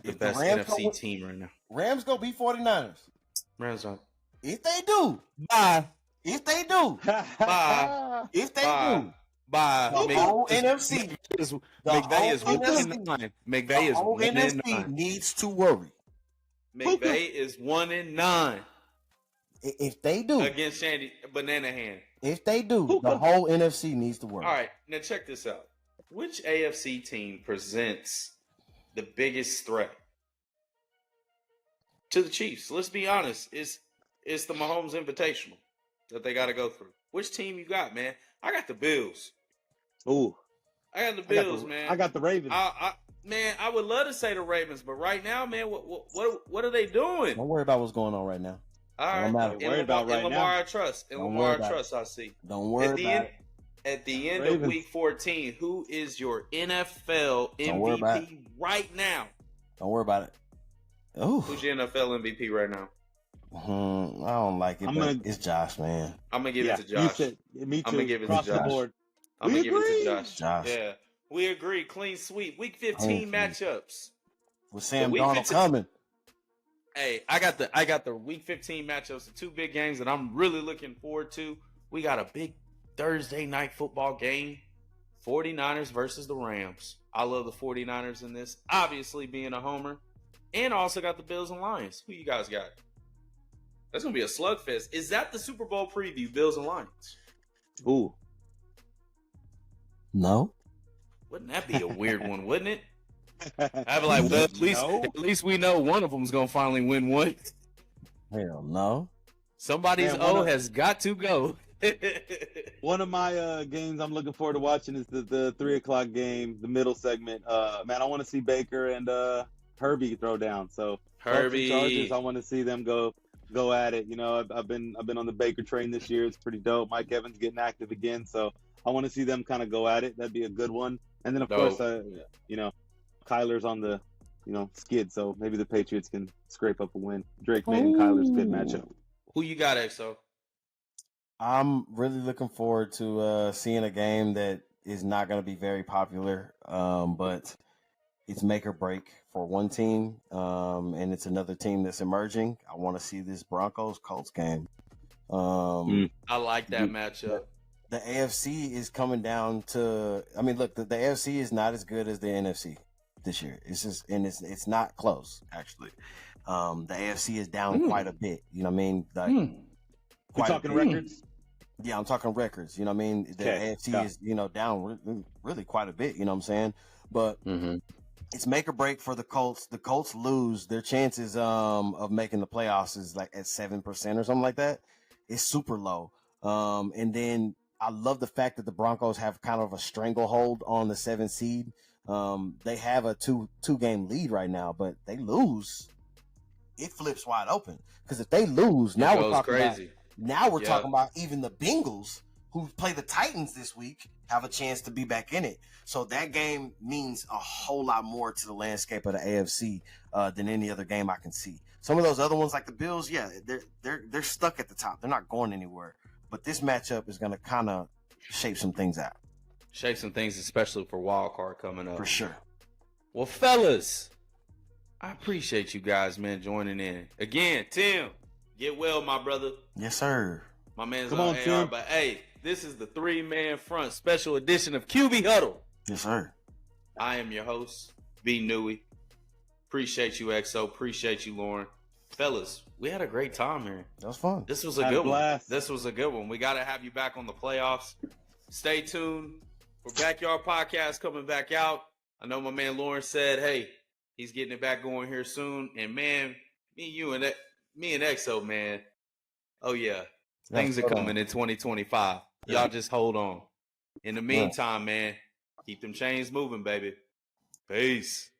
the If the best Rams NFC go- team right now. Rams go beat 49ers. Rams are. If they do, Bye. if they do, Bye. if they Bye. do, Bye. the whole NFC, McVay is whole 1-9. McVay is whole 1-9. NFC needs to worry. McVay is 1-9 If they do, against Shandy Banana Hand. if they do, the whole NFC needs to worry. All right, now check this out. Which AFC team presents the biggest threat to the Chiefs? Let's be honest. It's the Mahomes Invitational that they got to go through. Which team you got, man? I got the Bills. Ooh, I got the Bills, man. I got the Ravens. Man, I would love to say the Ravens, but right now, man, what are they doing? Don't worry about what's going on right now. All right, Don't matter. in Worried about right Lamar now. I trust. In Don't Lamar worry I about trust, I see. Don't worry about it. At the end of Ravens. week 14, who is your NFL Don't worry about MVP right now? Don't worry about it. Oh, Who's your NFL MVP right now? I don't like it, but it's Josh, man. I'm gonna give it to You Josh. said, me too. I'm gonna give it to Across the Josh. board. I'm We gonna give it agree. to Josh. Josh. Yeah, we agree. Clean sweep. Week Clean 15 sweep. matchups. With Sam week Darnold 15 coming. Hey, I got the week 15 matchups, the two big games that I'm really looking forward to. We got a big Thursday night football game. 49ers versus the Rams. I love the 49ers in this, obviously being a homer. And also got the Bills and Lions. Who you guys got? That's going to be a slugfest. Is that the Super Bowl preview, Bills and Lions? Ooh. No. Wouldn't that be a weird one, wouldn't it? I'd be like, well, No. at least we know one of them's going to finally win one. Hell no. Somebody's Man, O has got to go. One of my games I'm looking forward to watching is the 3:00 game, the middle segment. Man, I want to see Baker and Herbie throw down. So Herbie. Chargers, I want to see them go at it. You know, I've been on the Baker train this year. It's pretty dope. Mike Evans getting active again, so I want to see them kind of go at it. That'd be a good one. And then of Dope. course, Kyler's on the skid, so maybe the Patriots can scrape up a win. Drake May and Kyler's a good matchup. Who you got, XO? I'm really looking forward to seeing a game that is not going to be very popular, but it's make or break for one team, and it's another team that's emerging. I want to see this Broncos-Colts game. I like that matchup. The AFC is coming down to – I mean, look, the AFC is not as good as the NFC. this year. It's just, and it's not close actually. The AFC is down quite a bit. You know what I mean? Like, We're talking records. Yeah, I'm talking records. You know what I mean? The AFC is, down really quite a bit. You know what I'm saying? But it's make or break for the Colts. The Colts lose, their chances of making the playoffs is like at 7% or something like that. It's super low. And then I love the fact that the Broncos have kind of a stranglehold on the 7th seed. They have a two game lead right now, but they lose, it flips wide open. Because if they lose, now we're talking crazy. Talking about even the Bengals, who play the Titans this week, have a chance to be back in it. So that game means a whole lot more to the landscape of the AFC than any other game I can see. Some of those other ones, like the Bills, yeah, they're stuck at the top. They're not going anywhere. But this matchup is going to kind of shape some things out. Shape some things, especially for wild card coming up. For sure. Well, fellas, I appreciate you guys, man, joining in. Again, Tim, get well, my brother. Yes, sir. My man's Come on, AR, Tim. but hey, this is the 3-man front special edition of QB Huddle. Yes, sir. I am your host, B. Newey. Appreciate you, XO. Appreciate you, Lauren. Fellas, we had a great time here. That was fun. This was a good one. This was a good one. We got to have you back on the playoffs. Stay tuned for Backyard Podcast coming back out. I know my man Lauren said, hey, he's getting it back going here soon. And, man, me and XO, man, oh, yeah. Things are coming in 2025. Y'all just hold on. In the meantime, man, keep them chains moving, baby. Peace.